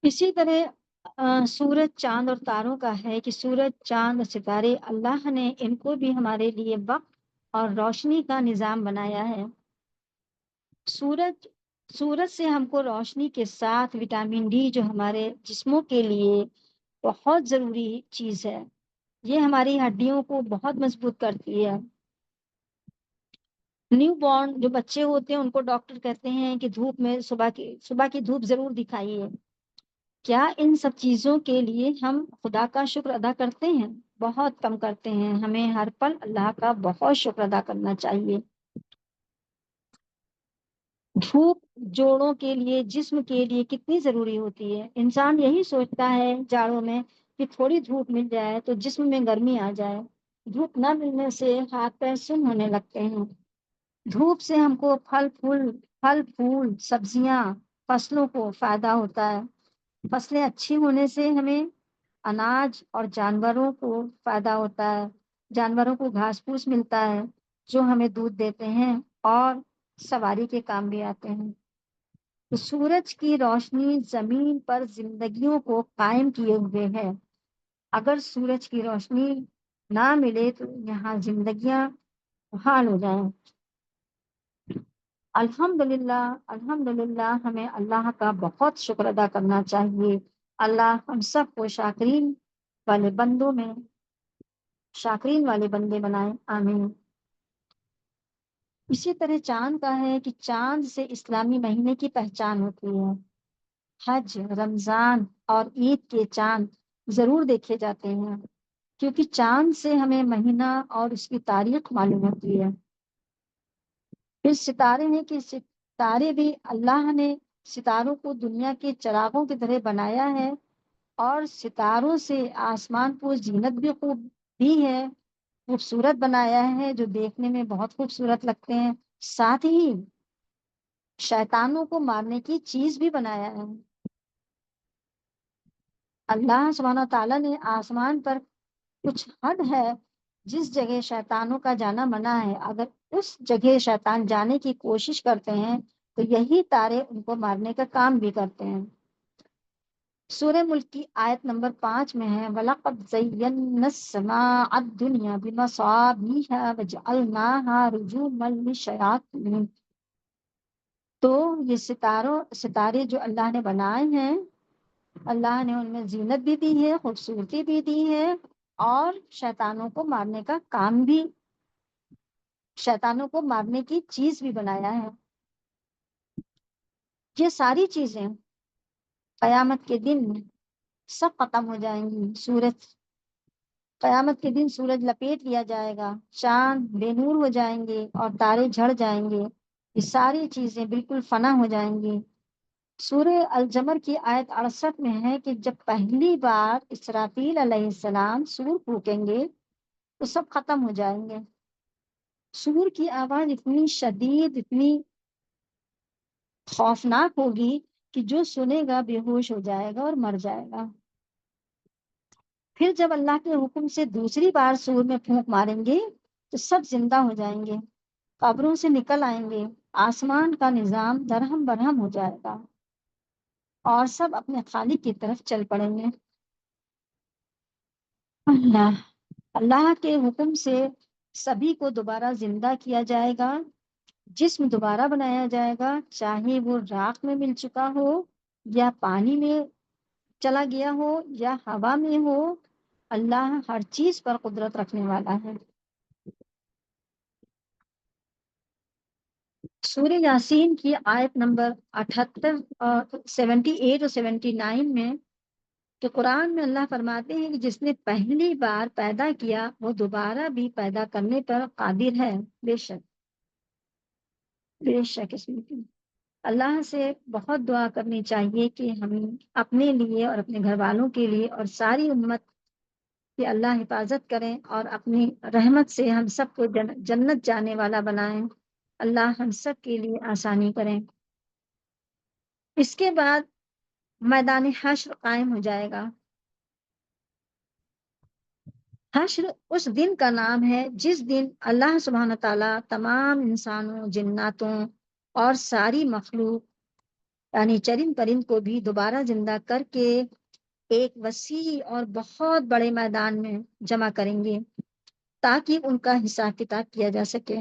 اسی طرح سورج، چاند اور تاروں کا ہے کہ سورج، چاند اور ستارے اللہ نے ان کو بھی ہمارے لیے وقت اور روشنی کا نظام بنایا ہے۔ سورج سے ہم کو روشنی کے ساتھ وٹامن ڈی جو ہمارے جسموں کے لیے بہت ضروری چیز ہے، یہ ہماری ہڈیوں کو بہت مضبوط کرتی ہے۔ نیو بورن جو بچے ہوتے ہیں ان کو ڈاکٹر کہتے ہیں کہ دھوپ میں صبح کی دھوپ ضرور دکھائیے۔ کیا ان سب چیزوں کے لیے ہم خدا کا شکر ادا کرتے ہیں؟ بہت کم کرتے ہیں۔ ہمیں ہر پل اللہ کا بہت شکر ادا کرنا چاہیے۔ دھوپ جوڑوں کے لیے، جسم کے لیے کتنی ضروری ہوتی ہے۔ انسان یہی سوچتا ہے جاڑوں میں کہ تھوڑی دھوپ مل جائے تو جسم میں گرمی آ جائے۔ دھوپ نہ ملنے سے ہاتھ پیر سن ہونے لگتے ہیں۔ دھوپ سے ہم کو پھل پھول سبزیاں، فصلوں کو فائدہ ہوتا ہے۔ فصلیں اچھی ہونے سے ہمیں اناج اور جانوروں کو فائدہ ہوتا ہے۔ جانوروں کو گھاس پھوس ملتا ہے جو ہمیں دودھ دیتے ہیں اور سواری کے کام بھی آتے ہیں۔ تو سورج کی روشنی زمین پر زندگیوں کو قائم کیے ہوئے ہے۔ اگر سورج کی روشنی نہ ملے تو یہاں زندگیاں محال ہو جائیں۔ الحمدللہ ہمیں اللہ کا بہت شکر ادا کرنا چاہیے۔ اللہ ہم سب کو شاکرین والے بندے بنائے، آمین۔ اسی طرح چاند کا ہے کہ چاند سے اسلامی مہینے کی پہچان ہوتی ہے۔ حج، رمضان اور عید کے چاند ضرور دیکھے جاتے ہیں، کیونکہ چاند سے ہمیں مہینہ اور اس کی تاریخ معلوم ہوتی ہے۔ پھر ستارے ہیں کہ ستارے بھی اللہ نے ستاروں کو دنیا کے چراغوں کی طرح بنایا ہے، اور ستاروں سے آسمان کو زینت بھی خوب دی ہے، خوبصورت بنایا ہے، جو دیکھنے میں بہت خوبصورت لگتے ہیں۔ ساتھ ہی شیطانوں کو مارنے کی چیز بھی بنایا ہے۔ اللہ سبحانہ تعالیٰ نے آسمان پر کچھ حد ہے جس جگہ شیطانوں کا جانا منع ہے، اگر اس جگہ شیطان جانے کی کوشش کرتے ہیں تو یہی تارے ان کو مارنے کا کام بھی کرتے ہیں۔ سورہ ملک کی آیت نمبر 5 میں ہے وَلَقَدْ زَيَّنَّا السَّمَاءَ الدُّنْيَا بِمَصَابِيحَ وَجَعَلْنَاهَا رُجُومًا لِلشَّيَاطِينِ۔ تو یہ ستارے جو اللہ نے بنائے ہیں، اللہ نے ان میں زینت بھی دی ہے، خوبصورتی بھی دی ہے، اور شیطانوں کو مارنے کا کام بھی، شیطانوں کو مارنے کی چیز بھی بنایا ہے۔ یہ ساری چیزیں قیامت کے دن سب ختم ہو جائیں گی۔ قیامت کے دن سورج لپیٹ لیا جائے گا، چاند بے نور ہو جائیں گے اور تارے جھڑ جائیں گے، یہ ساری چیزیں بالکل فنا ہو جائیں گی۔ سورہ الزمر کی آیت 68 میں ہے کہ جب پہلی بار اسرافیل علیہ السلام سور پھونکیں گے تو سب ختم ہو جائیں گے۔ سور کی آواز اتنی شدید، اتنی خوفناک ہوگی کہ جو سنے گا بے ہوش ہو جائے گا اور مر جائے گا۔ پھر جب اللہ کے حکم سے دوسری بار سور میں پھونک ماریں گے تو سب زندہ ہو جائیں گے، قبروں سے نکل آئیں گے، آسمان کا نظام درہم برہم ہو جائے گا اور سب اپنے خالق کی طرف چل پڑیں گے۔ اللہ کے حکم سے سبھی کو دوبارہ زندہ کیا جائے گا، جسم دوبارہ بنایا جائے گا، چاہے وہ راکھ میں مل چکا ہو یا پانی میں چلا گیا ہو یا ہوا میں ہو، اللہ ہر چیز پر قدرت رکھنے والا ہے۔ سورہ یاسین کی آیت نمبر 78 اور 78 اور 79 میں کہ قرآن میں اللہ فرماتے ہیں کہ جس نے پہلی بار پیدا کیا وہ دوبارہ بھی پیدا کرنے پر قادر ہے۔ بے شک اس میں اللہ سے بہت دعا کرنی چاہیے کہ ہم اپنے لیے اور اپنے گھر والوں کے لیے اور ساری امت کی اللہ حفاظت کریں اور اپنی رحمت سے ہم سب کو جنت جانے والا بنائیں۔ اللہ ہم سب کے لیے آسانی کریں۔ اس کے بعد میدان حشر قائم ہو جائے گا۔ حشر اس دن کا نام ہے جس دن اللہ سبحانہ تعالیٰ تمام انسانوں، جناتوں اور ساری مخلوق یعنی چرند پرند کو بھی دوبارہ زندہ کر کے ایک وسیع اور بہت بڑے میدان میں جمع کریں گے تاکہ ان کا حساب کتاب کیا جا سکے۔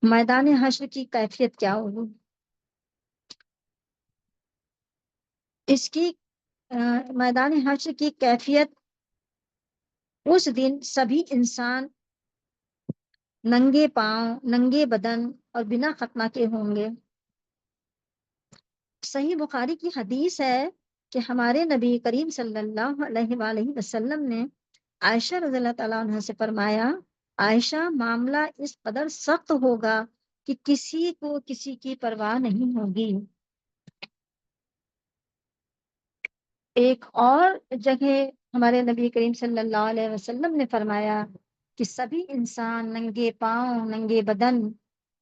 میدان حشر کی کیفیت کیا ہوگی؟ اس کی میدان حشر کی کیفیت اس دن سبھی انسان ننگے پاؤں، ننگے بدن اور بنا ختنہ کے ہوں گے۔ صحیح بخاری کی حدیث ہے کہ ہمارے نبی کریم صلی اللہ علیہ وآلہ وسلم نے عائشہ رضی اللہ تعالیٰ عنہ سے فرمایا، عائشہ معاملہ اس قدر سخت ہوگا کہ کسی کو کسی کی پرواہ نہیں ہوگی۔ ایک اور جگہ ہمارے نبی کریم صلی اللہ علیہ وسلم نے فرمایا کہ سبھی انسان ننگے پاؤں، ننگے بدن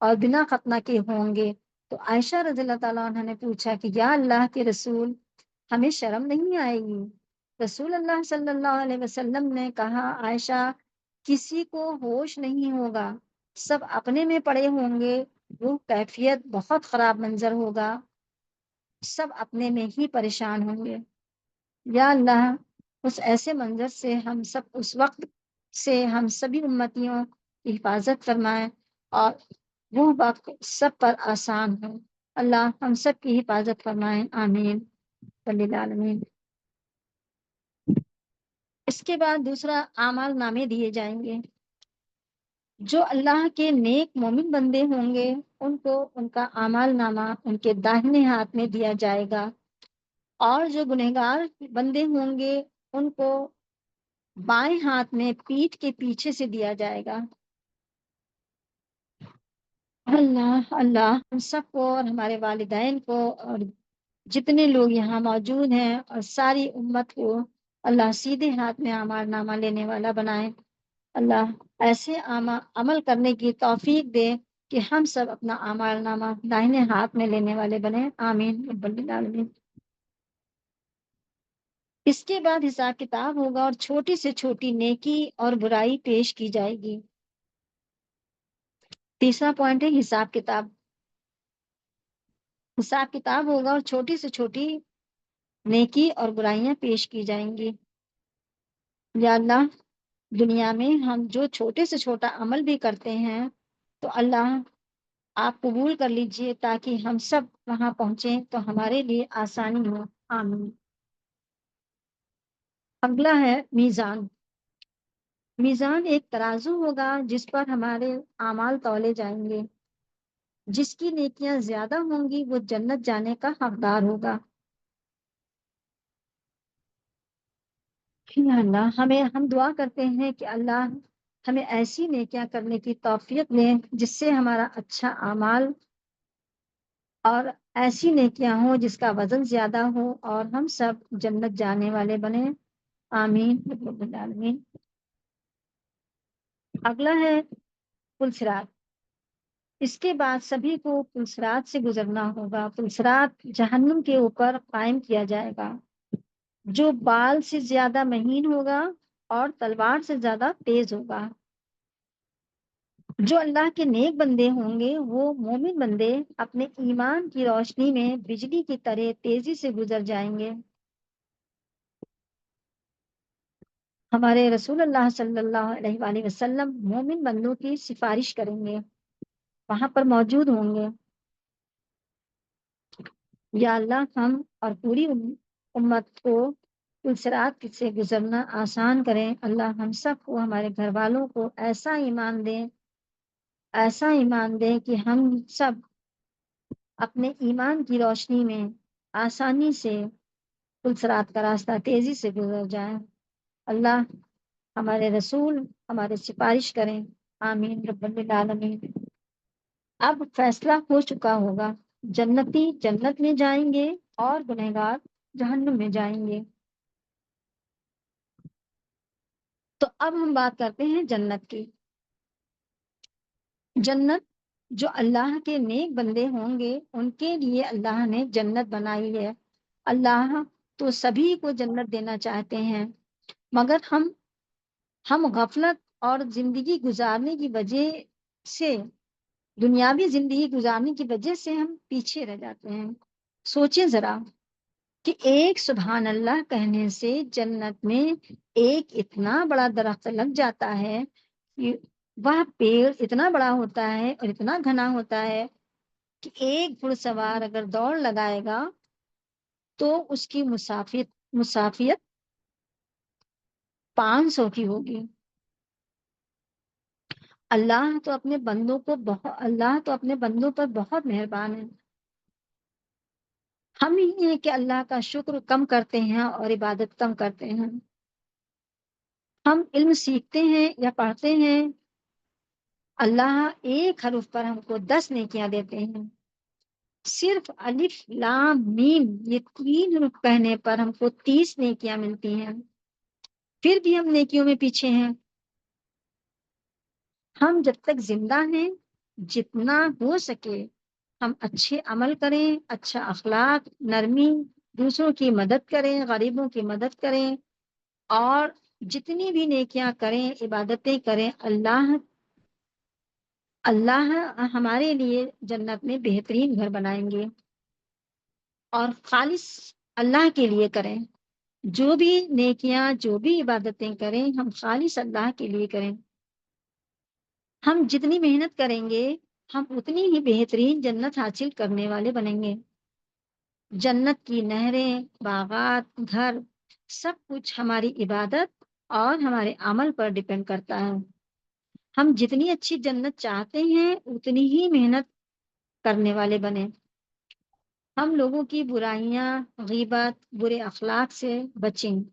اور بنا ختنہ کے ہوں گے۔ تو عائشہ رضی اللہ تعالیٰ عنہ نے پوچھا کہ یا اللہ کے رسول، ہمیں شرم نہیں آئے گی؟ رسول اللہ صلی اللہ علیہ وسلم نے کہا، عائشہ کسی کو ہوش نہیں ہوگا، سب اپنے میں پڑے ہوں گے، وہ کیفیت بہت خراب منظر ہوگا، سب اپنے میں ہی پریشان ہوں گے۔ یا اللہ اس ایسے منظر سے ہم سب، اس وقت سے ہم سبھی امتیوں کی حفاظت فرمائیں اور وہ وقت سب پر آسان ہو۔ اللہ ہم سب کی حفاظت فرمائیں، آمین صلی اللہ علیہ۔ اس کے بعد دوسرا اعمال نامے دیے جائیں گے۔ جو اللہ کے نیک مومن بندے ہوں گے ان کو ان کا اعمال نامہ ان کے داہنے ہاتھ میں دیا جائے گا، اور جو گنہگار بندے ہوں گے ان کو بائیں ہاتھ میں پیٹھ کے پیچھے سے دیا جائے گا۔ اللہ ہم سب کو اور ہمارے والدین کو اور جتنے لوگ یہاں موجود ہیں اور ساری امت کو اللہ سیدھے ہاتھ میں اعمال نامہ لینے والا بنائے۔ اللہ ایسے عمل کرنے کی توفیق دے کہ ہم سب اپنا اعمال نامہ داہنے ہاتھ میں لینے والے بنے، آمین رب العالمین۔ اس کے بعد حساب کتاب ہوگا اور چھوٹی سے چھوٹی نیکی اور برائی پیش کی جائے گی۔ تیسرا پوائنٹ ہے حساب کتاب۔ حساب کتاب ہوگا اور چھوٹی سے چھوٹی نیکی اور برائیاں پیش کی جائیں گی۔ یا اللہ، دنیا میں ہم جو چھوٹے سے چھوٹا عمل بھی کرتے ہیں تو اللہ آپ قبول کر لیجئے، تاکہ ہم سب وہاں پہنچیں تو ہمارے لیے آسانی ہو۔ آمین۔ اگلا ہے میزان۔ میزان ایک ترازو ہوگا جس پر ہمارے اعمال تولے جائیں گے۔ جس کی نیکیاں زیادہ ہوں گی وہ جنت جانے کا حقدار ہوگا۔ یا اللہ، ہم دعا کرتے ہیں کہ اللہ ہمیں ایسی نیکیاں کرنے کی توفیق دیں جس سے ہمارا اچھا اعمال اور ایسی نیکیاں ہوں جس کا وزن زیادہ ہو اور ہم سب جنت جانے والے بنے۔ آمین رب العالمین۔ اگلا ہے پلسرات۔ اس کے بعد سبھی کو پلسرات سے گزرنا ہوگا۔ پلسرات جہنم کے اوپر قائم کیا جائے گا، جو بال سے زیادہ مہین ہوگا اور تلوار سے زیادہ تیز ہوگا۔ جو اللہ کے نیک بندے ہوں گے، وہ مومن بندے اپنے ایمان کی روشنی میں بجلی کی طرح تیزی سے گزر جائیں گے۔ ہمارے رسول اللہ صلی اللہ علیہ وآلہ وسلم مومن بندوں کی سفارش کریں گے، وہاں پر موجود ہوں گے۔ یا اللہ، ہم اور پوری امت کو پلسرات سے گزرنا آسان کریں۔ اللہ ہم سب کو، ہمارے گھر والوں کو ایسا ایمان دیں کہ ہم سب اپنے ایمان کی روشنی میں آسانی سے پلسرات کا راستہ تیزی سے گزر جائیں۔ اللہ ہمارے رسول ہمارے سفارش کریں۔ آمین رب العالمین۔ اب فیصلہ ہو چکا ہوگا، جنتی جنت میں جائیں گے اور گنہگار جہنم میں جائیں گے۔ تو اب ہم بات کرتے ہیں جنت کی۔ جنت جو اللہ کے نیک بندے ہوں گے ان کے لیے اللہ نے جنت بنائی ہے۔ اللہ تو سبھی کو جنت دینا چاہتے ہیں، مگر ہم غفلت اور زندگی گزارنے کی وجہ سے، دنیاوی زندگی گزارنے کی وجہ سے ہم پیچھے رہ جاتے ہیں۔ سوچیں ذرا کہ ایک سبحان اللہ کہنے سے جنت میں ایک اتنا بڑا درخت لگ جاتا ہے کہ وہ پیڑ اتنا بڑا ہوتا ہے اور اتنا گھنا ہوتا ہے کہ ایک گھڑ سوار اگر دوڑ لگائے گا تو اس کی مسافیت 500 کی ہوگی۔ اللہ تو اپنے بندوں پر بہت مہربان ہے۔ ہم ہی ہیں کہ اللہ کا شکر کم کرتے ہیں اور عبادت کم کرتے ہیں۔ ہم علم سیکھتے ہیں یا پڑھتے ہیں، اللہ ایک حرف پر ہم کو 10 نیکیاں دیتے ہیں۔ صرف الف لام میم یہ 3 حروف کہنے پر ہم کو 30 نیکیاں ملتی ہیں، پھر بھی ہم نیکیوں میں پیچھے ہیں۔ ہم جب تک زندہ ہیں جتنا ہو سکے ہم اچھے عمل کریں، اچھا اخلاق، نرمی، دوسروں کی مدد کریں، غریبوں کی مدد کریں، اور جتنی بھی نیکیاں کریں، عبادتیں کریں، اللہ ہمارے لیے جنت میں بہترین گھر بنائیں گے۔ اور خالص اللہ کے لیے کریں، جو بھی نیکیاں، جو بھی عبادتیں کریں ہم خالص اللہ کے لیے کریں۔ ہم جتنی محنت کریں گے ہم اتنی ہی بہترین جنت حاصل کرنے والے بنیں گے۔ جنت کی نہریں، باغات، گھر، سب کچھ ہماری عبادت اور ہمارے عمل پر ڈیپینڈ کرتا ہے۔ ہم جتنی اچھی جنت چاہتے ہیں اتنی ہی محنت کرنے والے بنیں۔ ہم لوگوں کی برائیاں، غیبت، برے اخلاق سے بچیں،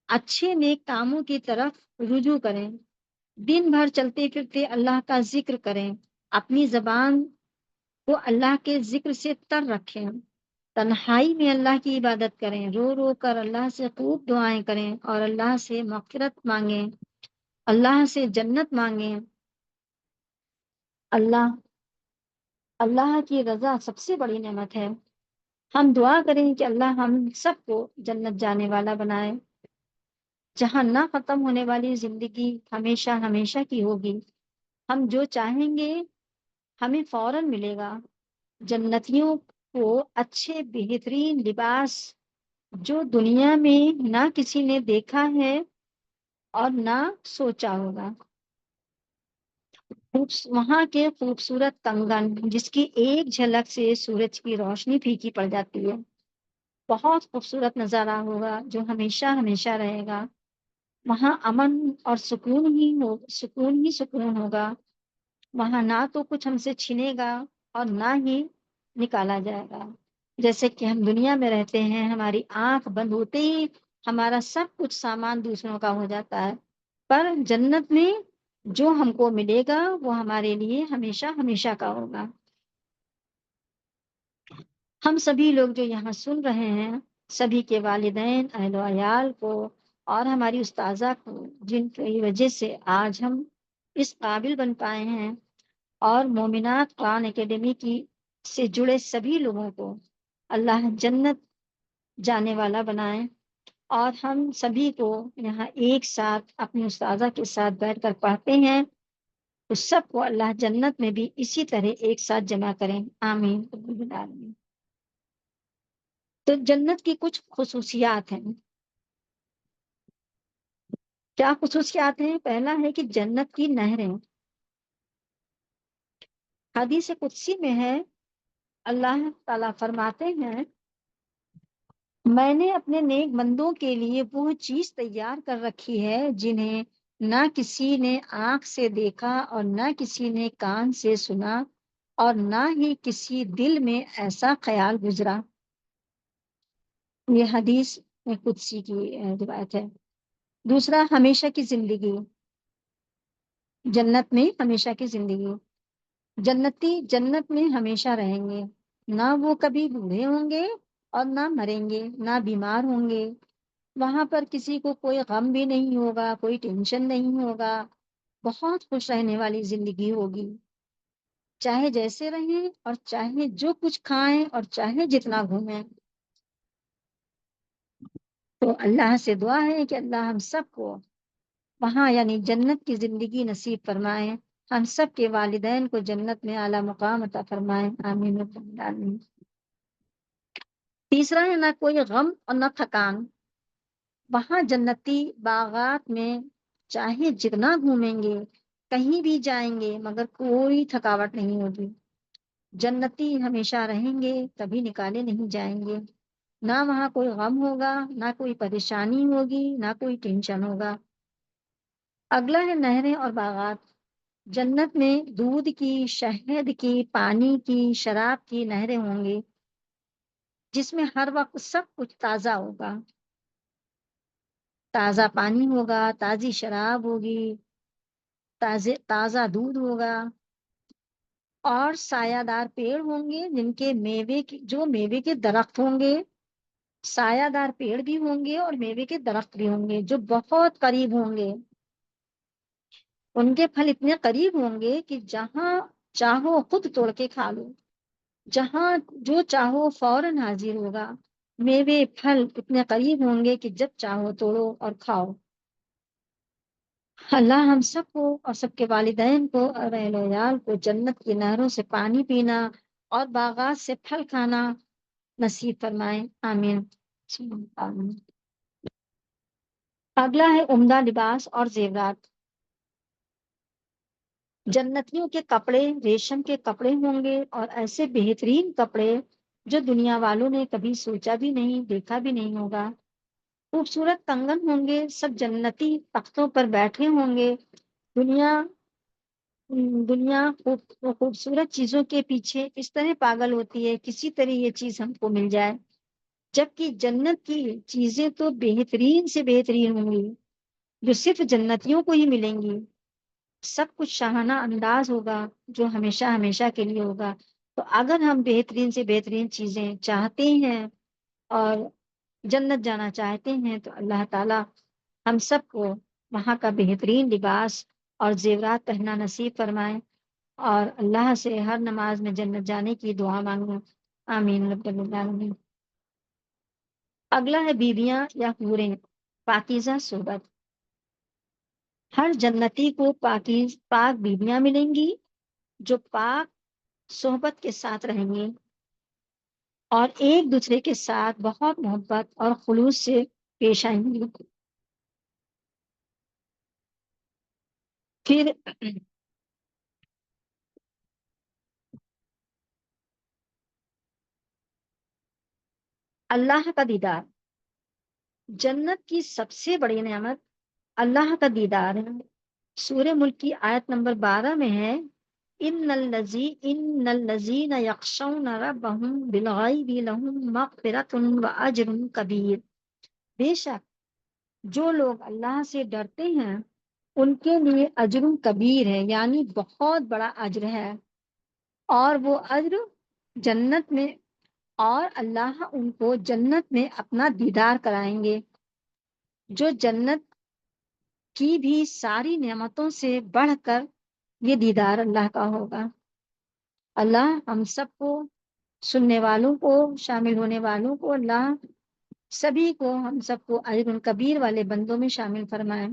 اچھے نیک کاموں کی طرف رجوع کریں، دن بھر چلتے پھرتے اللہ کا ذکر کریں، اپنی زبان کو اللہ کے ذکر سے تر رکھیں، تنہائی میں اللہ کی عبادت کریں، رو رو کر اللہ سے خوب دعائیں کریں اور اللہ سے مغفرت مانگیں، اللہ سے جنت مانگیں۔ اللہ کی رضا سب سے بڑی نعمت ہے۔ ہم دعا کریں کہ اللہ ہم سب کو جنت جانے والا بنائے، جہاں نہ ختم ہونے والی زندگی ہمیشہ ہمیشہ کی ہوگی۔ ہم جو چاہیں گے ہمیں فوراً ملے گا۔ جنتیوں کو اچھے بہترین لباس جو دنیا میں نہ کسی نے دیکھا ہے اور نہ سوچا ہوگا۔ وہاں کے خوبصورت کنگن جس کی ایک جھلک سے سورج کی روشنی پھیکی پڑ جاتی ہے، بہت خوبصورت نظارہ ہوگا جو ہمیشہ ہمیشہ رہے گا۔ وہاں امن اور سکون ہی سکون ہوگا۔ وہاں نہ تو کچھ ہم سے چھینے گا اور نہ ہی نکالا جائے گا۔ جیسے کہ ہم دنیا میں رہتے ہیں، ہماری آنکھ بند ہوتے ہی ہمارا سب کچھ سامان دوسروں کا ہو جاتا ہے، پر جنت میں جو ہم کو ملے گا وہ ہمارے لیے ہمیشہ ہمیشہ کا ہوگا۔ ہم سبھی لوگ جو یہاں سن رہے ہیں، سبھی کے والدین، اہل و عیال کو اور ہماری استاذہ کو، جن کی وجہ سے آج ہم اس قابل بن پائے ہیں، اور مومنات قرآن اکیڈمی کی سے جڑے سبھی لوگوں کو اللہ جنت جانے والا بنائے، اور ہم سبھی کو یہاں ایک ساتھ اپنی استاذہ کے ساتھ بیٹھ کر پڑھتے ہیں، تو سب کو اللہ جنت میں بھی اسی طرح ایک ساتھ جمع کریں، آمین رب العالمین۔ تو جنت کی کچھ خصوصیات ہیں۔ کیا خصوصیات ہیں؟ پہلا ہے کہ جنت کی نہریں، حدیث قدسی میں ہے، اللہ تعالیٰ فرماتے ہیں، میں نے اپنے نیک بندوں کے لیے وہ چیز تیار کر رکھی ہے جنہیں نہ کسی نے آنکھ سے دیکھا اور نہ کسی نے کان سے سنا اور نہ ہی کسی دل میں ایسا خیال گزرا۔ یہ حدیث قدسی کی روایت ہے۔ دوسرا، ہمیشہ کی زندگی، جنت میں ہمیشہ کی زندگی، جنتی جنت میں ہمیشہ رہیں گے، نہ وہ کبھی بوڑھے ہوں گے اور نہ مریں گے، نہ بیمار ہوں گے۔ وہاں پر کسی کو کوئی غم بھی نہیں ہوگا، کوئی ٹینشن نہیں ہوگا، بہت خوش رہنے والی زندگی ہوگی، چاہے جیسے رہیں اور چاہے جو کچھ کھائیں اور چاہے جتنا گھومیں۔ تو اللہ سے دعا ہے کہ اللہ ہم سب کو وہاں یعنی جنت کی زندگی نصیب فرمائے، ہم سب کے والدین کو جنت میں اعلیٰ مقام عطا فرمائے، آمین رب العالمین۔ تیسرا ہے نہ کوئی غم اور نہ تھکان۔ وہاں جنتی باغات میں چاہے جتنا گھومیں گے، کہیں بھی جائیں گے، مگر کوئی تھکاوٹ نہیں ہوگی۔ جنتی ہمیشہ رہیں گے، کبھی نکالے نہیں جائیں گے، نہ وہاں کوئی غم ہوگا، نہ کوئی پریشانی ہوگی، نہ کوئی ٹینشن ہوگا۔ اگلا ہے نہریں اور باغات۔ جنت میں دودھ کی، شہد کی، پانی کی، شراب کی نہریں ہوں گی، جس میں ہر وقت سب کچھ تازہ ہوگا، تازہ پانی ہوگا، تازی شراب ہوگی، تازہ دودھ ہوگا، اور سایہ دار پیڑ ہوں گے جن کے میوے کے درخت ہوں گے، سایہ دار پیڑ بھی ہوں گے اور میوے کے درخت بھی ہوں گے جو بہت قریب ہوں گے۔ ان کے پھل اتنے قریب ہوں گے کہ جہاں چاہو خود توڑ کے کھا لو، جہاں جو چاہو فوراً حاضر ہوگا۔ میوے پھل اتنے قریب ہوں گے کہ جب چاہو توڑو اور کھاؤ۔ اللہ ہم سب کو اور سب کے والدین کو اور اہل و عیال کو جنت کی نہروں سے پانی پینا اور باغات سے پھل کھانا نصیب فرمائے، آمین آمین۔ اگلا ہے عمدہ لباس اور زیورات۔ جنتیوں کے کپڑے ریشم کے کپڑے ہوں گے، اور ایسے بہترین کپڑے جو دنیا والوں نے کبھی سوچا بھی نہیں، دیکھا بھی نہیں ہوگا۔ خوبصورت کنگن ہوں گے، سب جنتی تختوں پر بیٹھے ہوں گے۔ دنیا دنیا خوبصورت چیزوں کے پیچھے اس طرح پاگل ہوتی ہے، کسی طرح یہ چیز ہم کو مل جائے، جبکہ جنت کی چیزیں تو بہترین سے بہترین ہوں گی، جو صرف جنتیوں کو ہی ملیں گی۔ سب کچھ شاہانہ انداز ہوگا جو ہمیشہ ہمیشہ کے لیے ہوگا۔ تو اگر ہم بہترین سے بہترین چیزیں چاہتے ہیں اور جنت جانا چاہتے ہیں، تو اللہ تعالی ہم سب کو وہاں کا بہترین لباس اور زیورات پہننا نصیب فرمائیں، اور اللہ سے ہر نماز میں جنت جانے کی دعا مانگیں، آمین رب العالمین۔ اگلا ہے بیویاں یا حوریں، پاکیزہ صحبت۔ ہر جنتی کو پاک بیویاں ملیں گی جو پاک صحبت کے ساتھ رہیں گی، اور ایک دوسرے کے ساتھ بہت محبت اور خلوص سے پیش آئیں گے. پھر اللہ کا دیدار. جنت کی سب سے بڑی نعمت اللہ کا دیدار ہے. سورہ ملک کی آیت نمبر 12 میں ہے ان الذین یخشون ربهم بالغیب لهم مغفرۃ واجر کبیر. بے شک جو لوگ اللہ سے ڈرتے ہیں ان کے لیے اجر کبیر ہے، یعنی بہت بڑا اجر ہے، اور وہ اجر جنت میں، اور اللہ ان کو جنت میں اپنا دیدار کرائیں گے، جو جنت کی بھی ساری نعمتوں سے بڑھ کر یہ دیدار اللہ کا ہوگا. اللہ ہم سب کو، سننے والوں کو، شامل ہونے والوں کو، اللہ سبھی کو، ہم سب کو اجر کبیر والے بندوں میں شامل فرمائیں.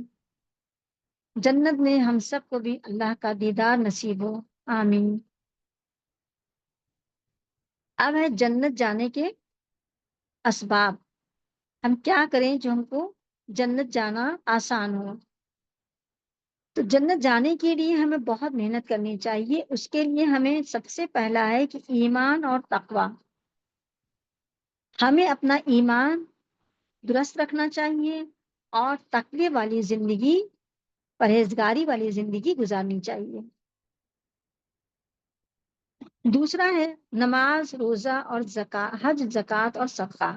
جنت میں ہم سب کو بھی اللہ کا دیدار نصیب ہو، آمین. اب ہے جنت جانے کے اسباب. ہم کیا کریں جو ہم کو جنت جانا آسان ہو. تو جنت جانے کے لیے ہمیں بہت محنت کرنی چاہیے. اس کے لیے ہمیں سب سے پہلا ہے کہ ایمان اور تقوی. ہمیں اپنا ایمان درست رکھنا چاہیے اور تقوی والی زندگی، پرہیزگاری والی زندگی گزارنی چاہیے. دوسرا ہے نماز، روزہ اور حج، زکوٰۃ اور صدقہ.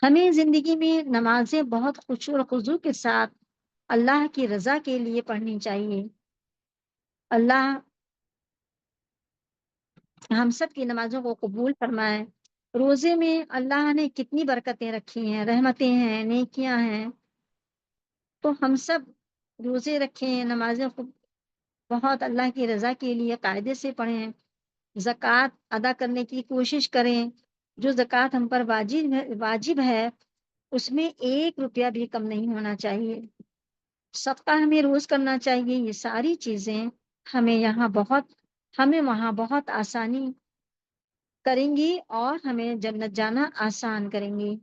ہمیں زندگی میں نمازیں بہت خشوع و خضوع کے ساتھ اللہ کی رضا کے لیے پڑھنی چاہیے. اللہ ہم سب کی نمازوں کو قبول فرمائے. روزے میں اللہ نے کتنی برکتیں رکھی ہیں، رحمتیں ہیں، نیکیاں ہیں. تو ہم سب روزے رکھیں، نمازیں بہت اللہ کی رضا کے لیے قاعدے سے پڑھیں. زکوٰۃ ادا کرنے کی کوشش کریں. جو زکوٰۃ ہم پر واجب ہے اس میں 1 روپیہ بھی کم نہیں ہونا چاہیے. صدقہ ہمیں روز کرنا چاہیے. یہ ساری چیزیں ہمیں وہاں بہت آسانی کریں گی اور ہمیں جنت جانا آسان کریں گی.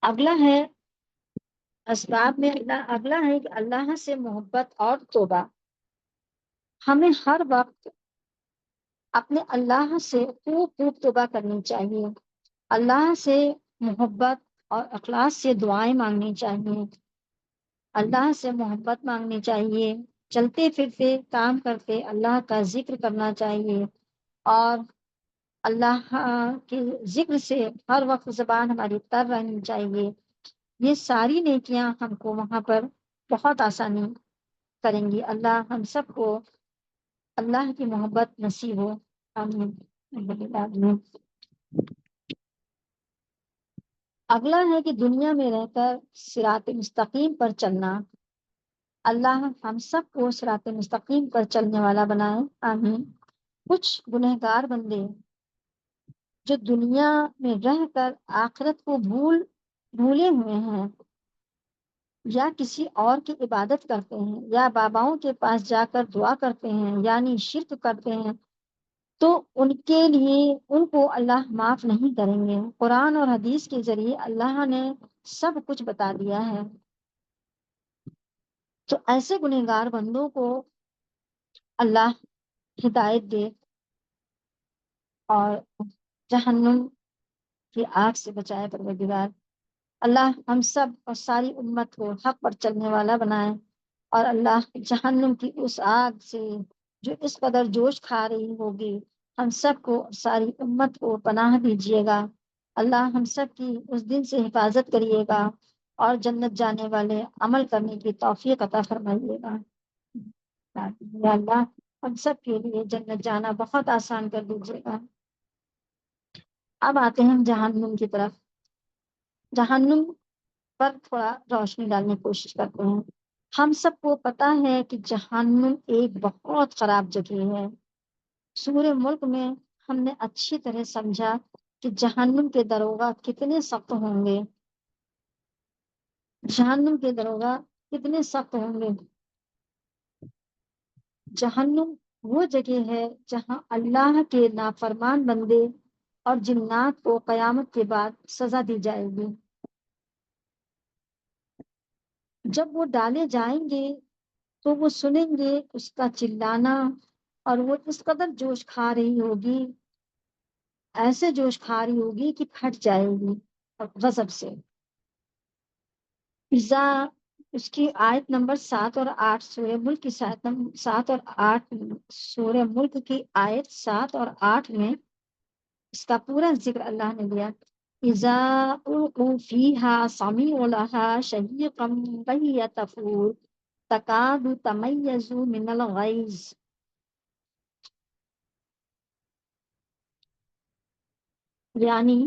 اگلا ہے اسباب میں، اگلا ہے کہ اللہ سے محبت اور توبہ. ہمیں ہر وقت اپنے اللہ سے خوب خوب توبہ کرنی چاہیے. اللہ سے محبت اور اخلاص سے دعائیں مانگنی چاہیے. اللہ سے محبت مانگنی چاہیے. چلتے پھرتے کام کرتے اللہ کا ذکر کرنا چاہیے، اور اللہ کے ذکر سے ہر وقت زبان ہماری تر رہنی چاہیے. یہ ساری نیکیاں ہم کو وہاں پر بہت آسانی کریں گی. اللہ ہم سب کو اللہ کی محبت نصیب ہو، آمین. اگلا ہے کہ دنیا میں رہ کر صراط مستقیم پر چلنا. اللہ ہم سب کو صراط مستقیم پر چلنے والا بنائے، آمین. کچھ گنہگار بندے جو دنیا میں رہ کر آخرت کو بھولے ہوئے ہیں، یا کسی اور کی عبادت کرتے ہیں، یا باباؤں کے پاس جا کر دعا کرتے ہیں، یعنی شرک کرتے ہیں، تو ان کے لیے، ان کو اللہ معاف نہیں کریں گے. قرآن اور حدیث کے ذریعے اللہ نے سب کچھ بتا دیا ہے. تو ایسے گنہگار بندوں کو اللہ ہدایت دے اور جہنم کی آگ سے بچائے پروردگار. اللہ ہم سب اور ساری امت کو حق پر چلنے والا بنائے، اور اللہ جہنم کی اس آگ سے جو اس قدر جوش کھا رہی ہوگی، ہم سب کو، ساری امت کو پناہ دیجیے گا. اللہ ہم سب کی اس دن سے حفاظت کریے گا اور جنت جانے والے عمل کرنے کی توفیق عطا فرمائیے گا. یا اللہ ہم سب کے لیے جنت جانا بہت آسان کر دیجیے گا. اب آتے ہیں ہم جہنم کی طرف. جہنم پر تھوڑا روشنی ڈالنے کی کوشش کرتے ہیں. ہم سب کو پتا ہے کہ جہنم ایک بہت خراب جگہ ہے. سورہ ملک میں ہم نے اچھی طرح سمجھا کہ جہنم کے دروغہ کتنے سخت ہوں گے. جہنم کے دروغہ کتنے سخت ہوں گے. جہنم وہ جگہ ہے جہاں اللہ کے نافرمان بندے اور جنات کو قیامت کے بعد سزا دی جائے گی۔ جب وہ ڈالے جائیں گے تو وہ سنیں گے اس کا چلانا، اور وہ اس قدر جوش کھا رہی ہوگی، ایسے جوش کھا رہی ہوگی کہ پھٹ جائے گی اور غضب سے۔ فضا، اس کی آیت نمبر 7 اور 8 سورہ ملک کی 7 اور 8 سورہ ملک کی آیت 7 اور 8 میں اس کا پورا ذکر اللہ نے دیا۔ اذا القوا فيها سمعوا لها شهيقا وهي تفور تكاد تميز من الغيظ، یعنی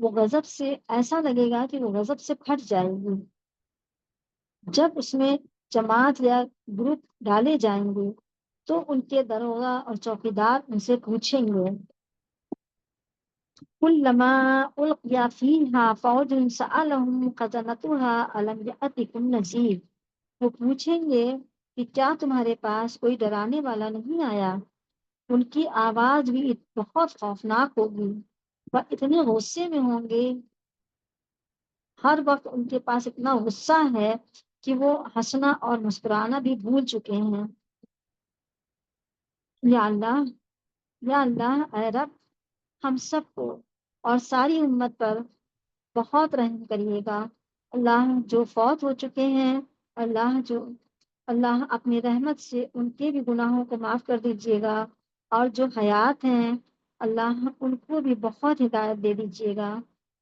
وہ غضب سے ایسا لگے گا کہ وہ غضب سے پھٹ جائے گی۔ جب اس میں جماعت یا گروپ ڈالے جائیں گے تو ان کے داروغہ اور چوکیدار ان سے پوچھیں گے، كلما ألقي فيها فوج سألهم خزنتها ألم يأتكم نذير، وہ پوچھیں گے کہ کیا تمہارے پاس کوئی ڈرانے والا نہیں آیا؟ ان کی آواز بھی بہت خوفناک ہوگی، وہ اتنے غصے میں ہوں گے، ہر وقت ان کے پاس اتنا غصہ ہے کہ وہ ہنسنا اور مسکرانا بھی بھول چکے ہیں۔ یا اللہ، یا اللہ، اے رب، ہم سب کو اور ساری امت پر بہت رحم کریے گا۔ اللہ، جو فوت ہو چکے ہیں، اللہ اپنی رحمت سے ان کے بھی گناہوں کو معاف کر دیجیے گا، اور جو حیات ہیں اللہ ان کو بھی بہت ہدایت دے دیجیے گا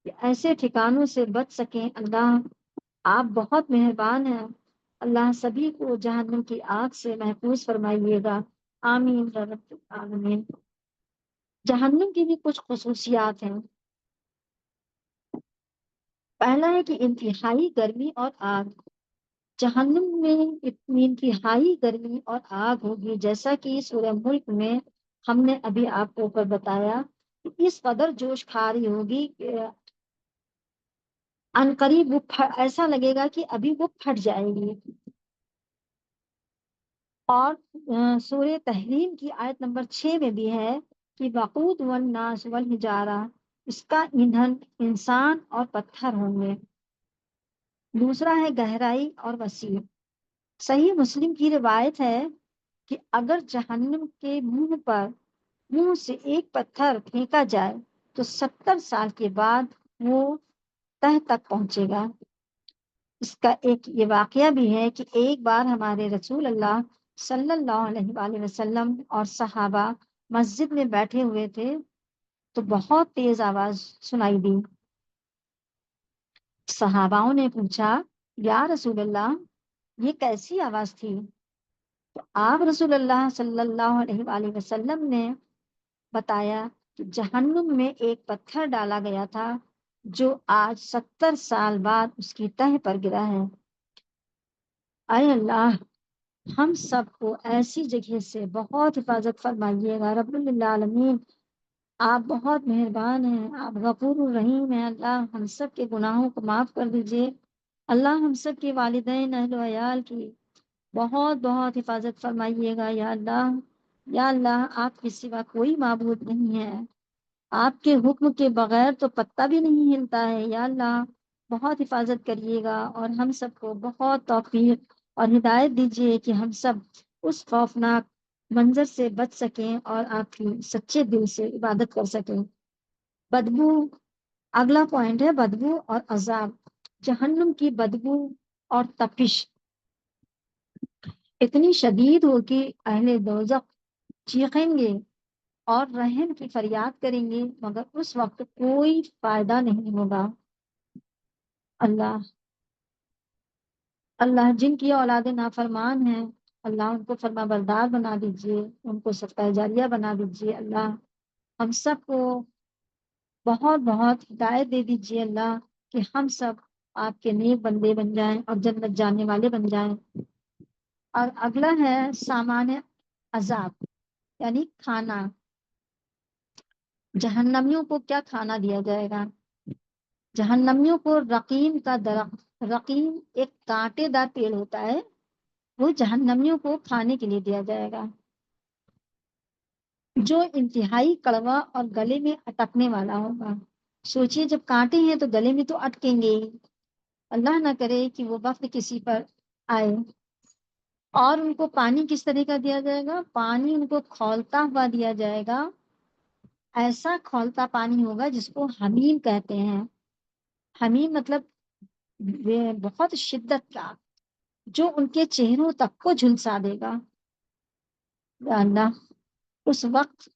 کہ ایسے ٹھکانوں سے بچ سکیں۔ اللہ، آپ بہت مہربان ہیں، اللہ سبھی کو جہنم کی آگ سے محفوظ فرمائیے گا۔ آمین یا رب العالمین۔ جہنم کی بھی کچھ خصوصیات ہیں۔ پہلا ہے کہ انتہائی گرمی اور آگ۔ جہنم میں اتنی انتہائی گرمی اور آگ ہوگی، جیسا کہ سورہ ملک میں ہم نے ابھی آپ کو اوپر بتایا کہ اس قدر جوش کھا رہی ہوگی کہ ان قریب ایسا لگے گا کہ ابھی وہ پھٹ جائے گی۔ اور سورہ تحریم کی آیت نمبر 6 میں بھی ہے کہ وقود والناس والحجارہ، اس کا ایندھن انسان اور پتھر ہوں گے۔ دوسرا ہے گہرائی اور وسیع۔ صحیح مسلم کی روایت ہے کہ اگر جہنم کے منہ سے ایک پتھر پھینکا جائے تو 70 سال کے بعد وہ تہ تک پہنچے گا۔ اس کا ایک یہ واقعہ بھی ہے کہ ایک بار ہمارے رسول اللہ صلی اللہ علیہ وآلہ وسلم اور صحابہ مسجد میں بیٹھے ہوئے تھے تو بہت تیز آواز سنائی دی۔ صحاباؤں نے پوچھا، یا رسول اللہ، یہ کیسی آواز تھی؟ تو آپ رسول اللہ صلی اللہ علیہ وآلہ وسلم نے بتایا کہ جہنم میں ایک پتھر ڈالا گیا تھا جو آج 70 سال بعد اس کی تہ پر گرا ہے۔ اے اللہ، ہم سب کو ایسی جگہ سے بہت حفاظت فرمائیے گا رب العالمین۔ آپ بہت مہربان ہیں، آپ غفور الرحیم ہیں۔ اللہ، ہم سب کے گناہوں کو معاف کر دیجئے۔ اللہ، ہم سب کے والدین، اہل و عیال کی بہت بہت حفاظت فرمائیے گا یا اللہ۔ یا اللہ، آپ کے سوا کوئی معبود نہیں ہے، آپ کے حکم کے بغیر تو پتہ بھی نہیں ہلتا ہے۔ یا اللہ، بہت حفاظت کریے گا اور ہم سب کو بہت توفیق اور ہدایت دیجیے کہ ہم سب اس خوفناک منظر سے بچ سکیں اور آپ کی سچے دل سے عبادت کر سکیں۔ بدبو، اگلا پوائنٹ ہے بدبو اور عذاب۔ جہنم کی بدبو اور تپش اتنی شدید ہو کہ اہل دوزخ چیخیں گے اور رحم کی فریاد کریں گے، مگر اس وقت کوئی فائدہ نہیں ہوگا۔ اللہ، اللہ جن کی اولاد نافرمان ہیں اللہ ان کو فرما بردار بنا دیجئے، ان کو صدقہ جاریہ بنا دیجئے۔ اللہ، ہم سب کو بہت بہت ہدایت دے دیجئے اللہ کہ ہم سب آپ کے نیک بندے بن جائیں اور جنت جانے والے بن جائیں۔ اور اگلا ہے سامان عذاب، یعنی کھانا۔ جہنمیوں کو کیا کھانا دیا جائے گا؟ جہنمیوں کو رقیم کا درخت، رقیم ایک کانٹے دار پیڑ ہوتا ہے، وہ جہنمیوں کو کھانے کے لیے دیا جائے گا۔ جو انتہائی کڑوا اور گلے میں اٹکنے والا ہوگا۔ سوچئے جب کانٹے ہیں تو گلے میں تو اٹکیں گے ہی۔ اللہ نہ کرے کہ وہ وقت کسی پر آئے۔ اور ان کو پانی کس طرح کا دیا جائے گا؟ پانی ان کو کھولتا ہوا دیا جائے گا، ایسا کھولتا پانی ہوگا جس کو حمیم کہتے ہیں۔ حمیم مطلب بہت شدت کا، جو ان کے چہروں تک کو جھلسا دے گا۔ یا اللہ اس وقت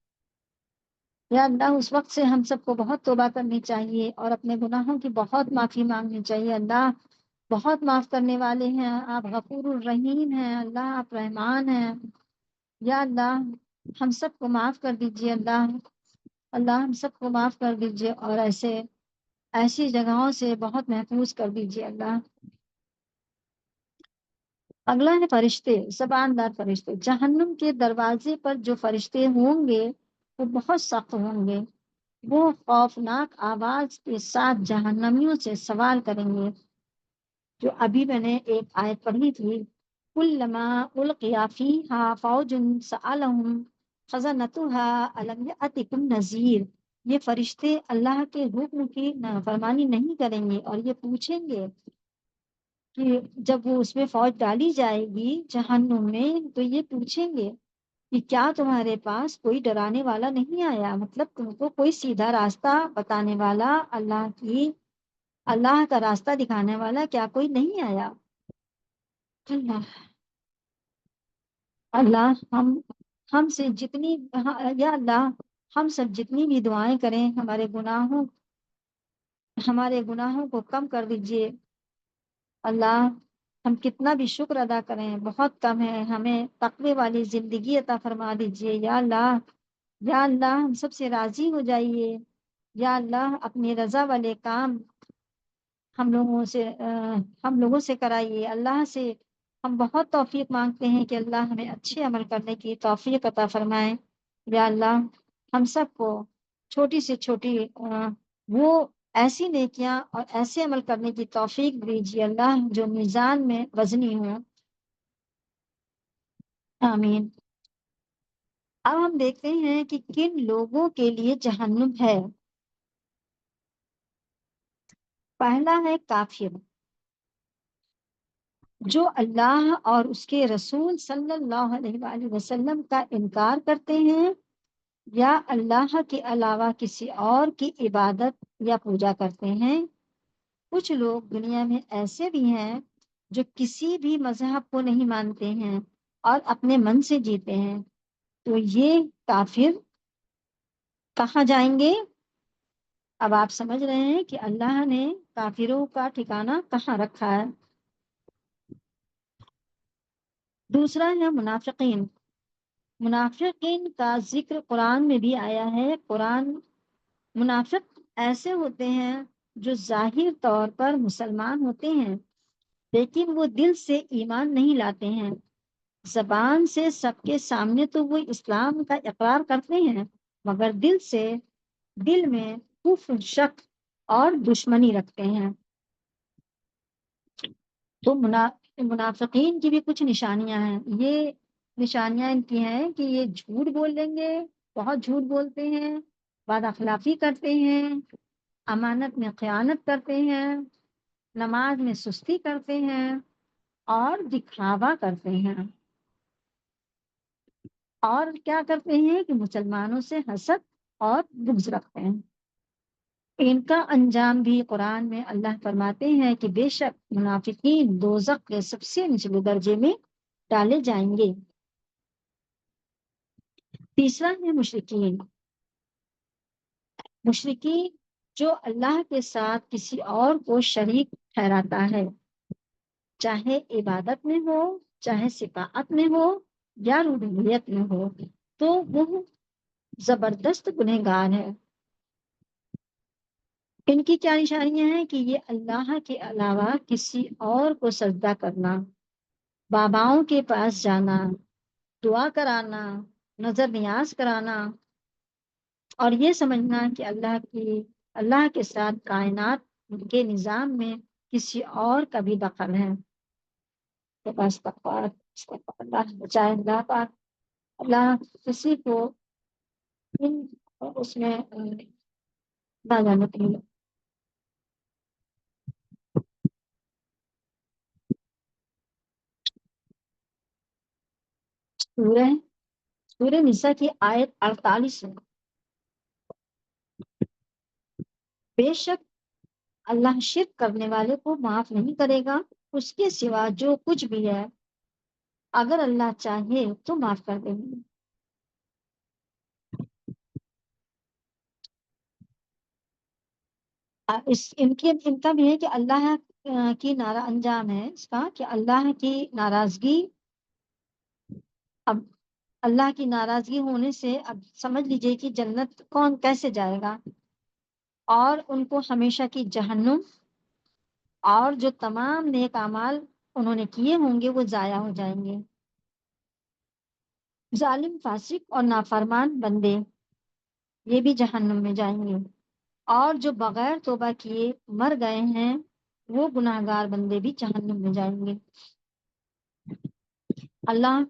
یا اللہ اس وقت سے ہم سب کو بہت توبہ کرنی چاہیے اور اپنے گناہوں کی بہت معافی مانگنی چاہیے۔ اللہ بہت معاف کرنے والے ہیں، آپ غفور الرحیم ہیں، اللہ آپ رحمان ہیں۔ یا اللہ ہم سب کو معاف کر دیجیے اللہ، اللہ ہم سب کو معاف کر دیجیے اور ایسی جگہوں سے بہت محفوظ کر دیجیے اللہ۔ اگلا ہے فرشتے، زبان دار فرشتے۔ جہنم کے دروازے پر جو فرشتے ہوں گے وہ بہت سخت ہوں گے، وہ خوفناک آواز کے ساتھ جہنمیوں سے سوال کریں گے، جو ابھی میں نے ایک آیت پڑھی تھی، کلما القی فیہا فوج سألہم خزنتها الم یأتکم نذیر۔ یہ فرشتے اللہ کے حکم کی نافرمانی نہیں کریں گے اور یہ پوچھیں گے کہ جب وہ اس میں فوج ڈالی جائے گی جہنم میں تو یہ پوچھیں گے کہ کیا تمہارے پاس کوئی ڈرانے والا نہیں آیا؟ مطلب تم کو کوئی سیدھا راستہ بتانے والا، اللہ کا راستہ دکھانے والا کیا کوئی نہیں آیا؟ اللہ اللہ ہم سے جتنی یا اللہ ہم سب جتنی بھی دعائیں کریں ہمارے گناہوں کو کم کر دیجئے اللہ۔ ہم کتنا بھی شکر ادا کریں بہت کم ہے، ہمیں تقوی والی زندگی عطا فرما دیجئے یا اللہ۔ یا اللہ ہم سب سے راضی ہو جائیے یا اللہ، اپنی رضا والے کام ہم لوگوں سے کرائیے اللہ سے۔ ہم بہت توفیق مانگتے ہیں کہ اللہ ہمیں اچھے عمل کرنے کی توفیق عطا فرمائے یا اللہ۔ ہم سب کو چھوٹی سے چھوٹی وہ ایسی نیکیاں اور ایسے عمل کرنے کی توفیق دیجیے اللہ جو میزان میں وزنی ہوں، آمین۔ اب ہم دیکھتے ہیں کہ کن لوگوں کے لیے جہنم ہے۔ پہلا ہے کافر، جو اللہ اور اس کے رسول صلی اللہ علیہ وآلہ وسلم کا انکار کرتے ہیں یا اللہ کے علاوہ کسی اور کی عبادت یا پوجا کرتے ہیں۔ کچھ لوگ دنیا میں ایسے بھی ہیں جو کسی بھی مذہب کو نہیں مانتے ہیں اور اپنے من سے جیتے ہیں، تو یہ کافر کہاں جائیں گے؟ اب آپ سمجھ رہے ہیں کہ اللہ نے کافروں کا ٹھکانہ کہاں رکھا ہے۔ دوسرا ہے منافقین۔ منافقین کا ذکر قرآن میں بھی آیا ہے۔ منافق ایسے ہوتے ہیں جو ظاہر طور پر مسلمان ہوتے ہیں لیکن وہ دل سے ایمان نہیں لاتے ہیں۔ زبان سے سب کے سامنے تو وہ اسلام کا اقرار کرتے ہیں مگر دل میں کفر، شک اور دشمنی رکھتے ہیں۔ تو منافقین کی بھی کچھ نشانیاں ہیں۔ یہ نشانیاں ان کی ہیں کہ یہ جھوٹ بول لیں گے، بہت جھوٹ بولتے ہیں، بد اخلاقی کرتے ہیں، امانت میں خیانت کرتے ہیں، نماز میں سستی کرتے ہیں اور دکھاوا کرتے ہیں، اور کیا کرتے ہیں کہ مسلمانوں سے حسد اور بغض رکھتے ہیں۔ ان کا انجام بھی قرآن میں اللہ فرماتے ہیں کہ بے شک منافقین دوزخ کے سب سے نچلے درجے میں ڈالے جائیں گے۔ تیسرا ہے مشرکین۔ مشرکین جو اللہ کے ساتھ کسی اور کو شریک ٹھہراتا ہے، چاہے عبادت میں ہو، چاہے شفاعت میں ہو یا ربوبیت میں ہو، تو وہ زبردست گنہگار ہے۔ ان کی کیا نشانیاں ہیں کہ یہ اللہ کے علاوہ کسی اور کو سجدہ کرنا، باباؤں کے پاس جانا، دعا کرانا، نظر نیاز کرانا اور یہ سمجھنا کہ اللہ کے ساتھ کائنات کے نظام میں کسی اور کا بھی دخل ہے۔ تو بس اللہ بچائے، اللہ پاک اللہ کسی کو ان اس میں نہ جانے کے لیے سورہ سورہ نساء کی آیت 48 ہے. بے شک اللہ شرک کرنے والے کو معاف نہیں کرے گا، اس کے سوا جو کچھ بھی ہے اگر اللہ چاہے تو معاف کر دیں گے. ان کا بھی ہے کہ اللہ کی انجام ہے اس کا کہ اللہ کی ناراضگی. اب اللہ کی ناراضگی ہونے سے اب سمجھ لیجئے کہ جنت کون کیسے جائے گا، اور ان کو ہمیشہ کی جہنم، اور جو تمام نیک اعمال انہوں نے کیے ہوں گے وہ ضائع ہو جائیں گے. ظالم، فاسق اور نافرمان بندے یہ بھی جہنم میں جائیں گے، اور جو بغیر توبہ کیے مر گئے ہیں وہ گناہگار بندے بھی جہنم میں جائیں گے. اللہ،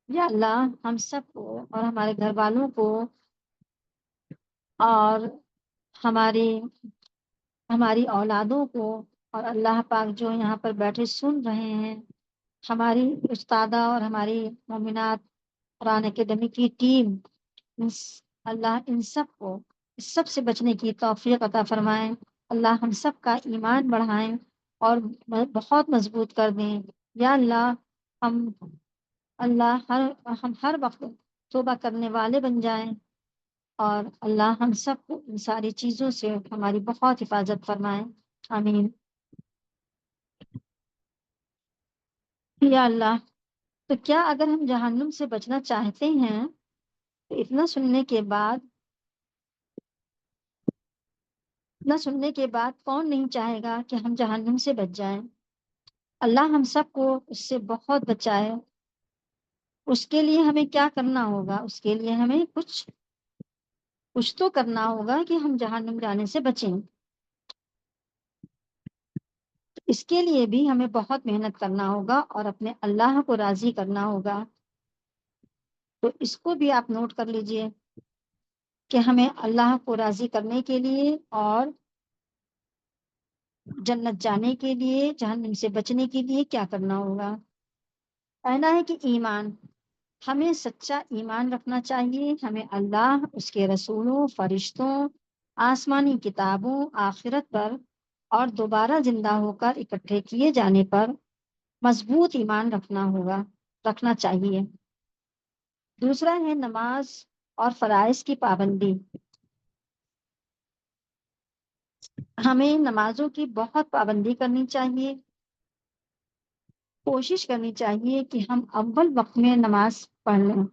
یا اللہ ہم سب کو اور ہمارے گھر والوں کو اور ہماری ہماری اولادوں کو، اور اللہ پاک جو یہاں پر بیٹھے سن رہے ہیں، ہماری استادہ اور ہماری مومنات قرآن اکیڈمی کی ٹیم، اللہ ان سب کو اس سب سے بچنے کی توفیق عطا فرمائیں. اللہ ہم سب کا ایمان بڑھائیں اور بہت مضبوط کر دیں. یا اللہ ہم اللہ ہم ہر وقت توبہ کرنے والے بن جائیں، اور اللہ ہم سب کو ان ساری چیزوں سے ہماری بہت حفاظت فرمائیں. آمین. یا اللہ، تو کیا اگر ہم جہنم سے بچنا چاہتے ہیں تو اتنا سننے کے بعد کون نہیں چاہے گا کہ ہم جہنم سے بچ جائیں؟ اللہ ہم سب کو اس سے بہت بچائے. اس کے لیے ہمیں کیا کرنا ہوگا؟ اس کے لیے ہمیں کچھ تو کرنا ہوگا کہ ہم جہنم جانے سے بچیں. تو اس کے لیے بھی ہمیں بہت محنت کرنا ہوگا اور اپنے اللہ کو راضی کرنا ہوگا. تو اس کو بھی آپ نوٹ کر لیجئے کہ ہمیں اللہ کو راضی کرنے کے لیے اور جنت جانے کے لیے، جہنم سے بچنے کے لیے کیا کرنا ہوگا. پہلا ہے کہ ایمان. ہمیں سچا ایمان رکھنا چاہیے. ہمیں اللہ، اس کے رسولوں، فرشتوں، آسمانی کتابوں، آخرت پر اور دوبارہ زندہ ہو کر اکٹھے کیے جانے پر مضبوط ایمان رکھنا چاہیے. دوسرا ہے نماز اور فرائض کی پابندی. ہمیں نمازوں کی بہت پابندی کرنی چاہیے. کوشش کرنی چاہیے کہ ہم اول وقت میں نماز پڑھ لیں،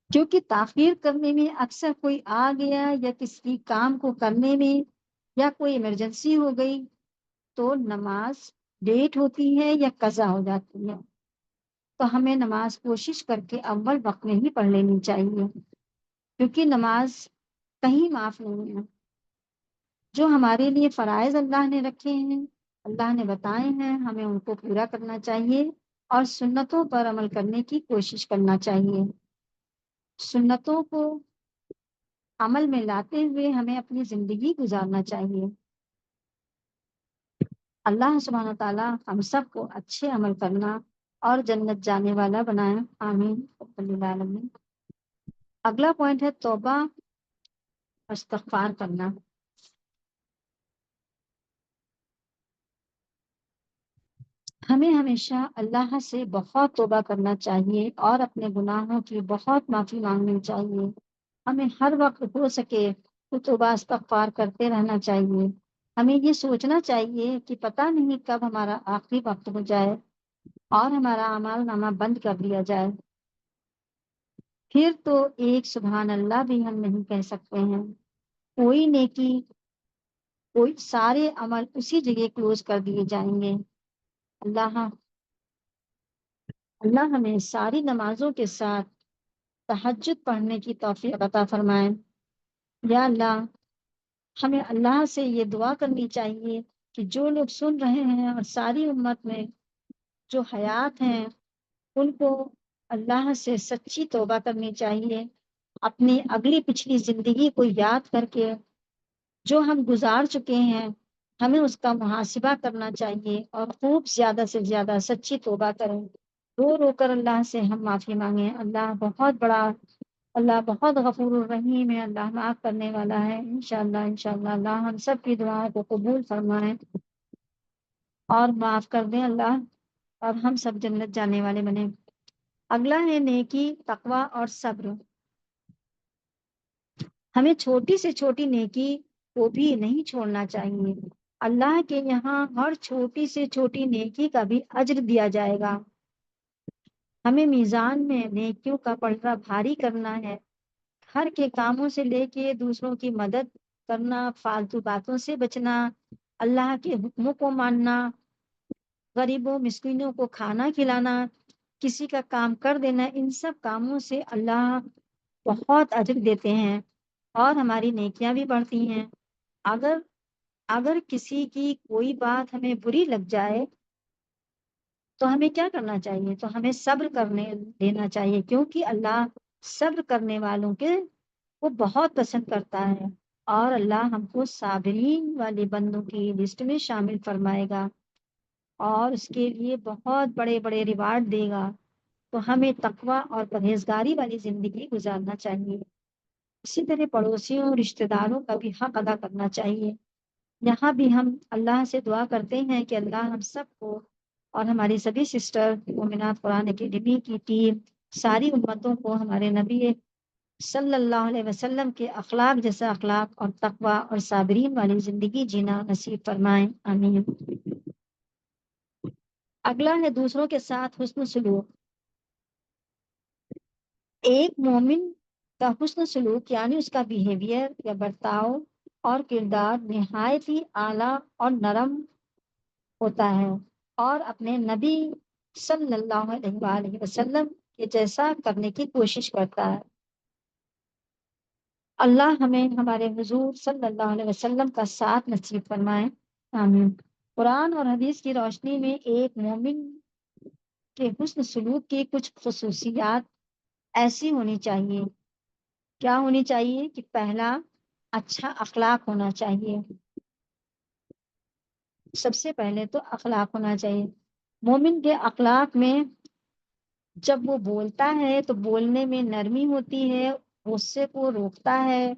کیونکہ تاخیر کرنے میں اکثر کوئی آ گیا یا کسی کام کو کرنے میں یا کوئی ایمرجنسی ہو گئی تو نماز لیٹ ہوتی ہے یا قضا ہو جاتی ہے. تو ہمیں نماز کوشش کر کے اول وقت میں ہی پڑھ لینی چاہیے، کیونکہ نماز کہیں معاف نہیں ہے. جو ہمارے لیے فرائض اللہ نے رکھے ہیں، اللہ نے بتائے ہیں، ہمیں ان کو پورا کرنا چاہیے اور سنتوں پر عمل کرنے کی کوشش کرنا چاہیے. سنتوں کو عمل میں لاتے ہوئے ہمیں اپنی زندگی گزارنا چاہیے. اللہ سبحانہ تعالیٰ ہم سب کو اچھے عمل کرنا اور جنت جانے والا بنائیں. آمین رب العالمین. اگلا پوائنٹ ہے توبہ، استغفار کرنا. ہمیں ہمیشہ اللہ سے بہت توبہ کرنا چاہیے اور اپنے گناہوں کی بہت معافی مانگنی چاہیے. ہمیں ہر وقت ہو سکے تو توبہ استغفار کرتے رہنا چاہیے. ہمیں یہ سوچنا چاہیے کہ پتہ نہیں کب ہمارا آخری وقت ہو جائے اور ہمارا اعمال نامہ بند کر دیا جائے. پھر تو ایک سبحان اللہ بھی ہم نہیں کہہ سکتے ہیں. کوئی نیکی، کوئی سارے عمل اسی جگہ کلوز کر دیے جائیں گے. اللہ اللہ ہمیں ساری نمازوں کے ساتھ تہجد پڑھنے کی توفیق عطا فرمائے. یا اللہ ہمیں اللہ سے یہ دعا کرنی چاہیے کہ جو لوگ سن رہے ہیں اور ساری امت میں جو حیات ہیں ان کو اللہ سے سچی توبہ کرنی چاہیے، اپنی اگلی پچھلی زندگی کو یاد کر کے جو ہم گزار چکے ہیں ہمیں اس کا محاسبہ کرنا چاہیے اور خوب زیادہ سے زیادہ سچی توبہ کریں، رو رو کر اللہ سے ہم معافی مانگیں۔ اللہ بہت بڑا، اللہ بہت غفور الرحیم ہے، اللہ معاف کرنے والا ہے۔ انشاءاللہ انشاءاللہ اللہ ہم سب کی دعاؤں کو قبول فرمائیں اور معاف کر دیں اللہ، اور ہم سب جنت جانے والے بنے۔ اگلا ہے نیکی، تقوی اور صبر۔ ہمیں چھوٹی سے چھوٹی نیکی کو بھی نہیں چھوڑنا چاہیے، اللہ کے یہاں ہر چھوٹی سے چھوٹی نیکی کا بھی اجر دیا جائے گا۔ ہمیں میزان میں نیکیوں کا پلڑا بھاری کرنا ہے، گھر کے کاموں سے لے کے دوسروں کی مدد کرنا، فالتو باتوں سے بچنا، اللہ کے حکموں کو ماننا، غریبوں مسکینوں کو کھانا کھلانا، کسی کا کام کر دینا، ان سب کاموں سے اللہ بہت اجر دیتے ہیں اور ہماری نیکیاں بھی بڑھتی ہیں۔ اگر اگر کسی کی کوئی بات ہمیں بری لگ جائے تو ہمیں کیا کرنا چاہیے؟ تو ہمیں صبر کرنے دینا چاہیے، کیونکہ اللہ صبر کرنے والوں کے وہ بہت پسند کرتا ہے، اور اللہ ہم کو صابرین والے بندوں کی لسٹ میں شامل فرمائے گا اور اس کے لیے بہت بڑے بڑے ریوارڈ دے گا۔ تو ہمیں تقوی اور پرہیزگاری والی زندگی گزارنا چاہیے۔ اسی طرح پڑوسیوں رشتہ داروں کا بھی حق ادا کرنا چاہیے۔ یہاں بھی ہم اللہ سے دعا کرتے ہیں کہ اللہ ہم سب کو اور ہماری سبھی سسٹر مومنات قرآن اکیڈمی کی ٹیم ساری امتوں کو ہمارے نبی صلی اللہ علیہ وسلم کے اخلاق جیسا اخلاق اور تقوی اور صابرین والی زندگی جینا نصیب فرمائیں، آمین۔ اگلا ہے دوسروں کے ساتھ حسن سلوک۔ ایک مومن کا حسن سلوک یعنی اس کا بیہیویئر یا برتاؤ اور کردار نہایت ہی اعلیٰ اور نرم ہوتا ہے اور اپنے نبی صلی اللہ علیہ وآلہ وسلم کے جیسا کرنے کی کوشش کرتا ہے۔ اللہ ہمیں ہمارے حضور صلی اللہ علیہ وسلم کا ساتھ نصیب فرمائے، آمین۔ قرآن اور حدیث کی روشنی میں ایک مومن کے حسن سلوک کی کچھ خصوصیات ایسی ہونی چاہیے۔ کیا ہونی چاہیے؟ کہ پہلا، اچھا اخلاق ہونا چاہیے۔ سب سے پہلے تو اخلاق ہونا چاہیے۔ مومن کے اخلاق میں جب وہ بولتا ہے تو بولنے میں نرمی ہوتی ہے، غصے کو روکتا ہے،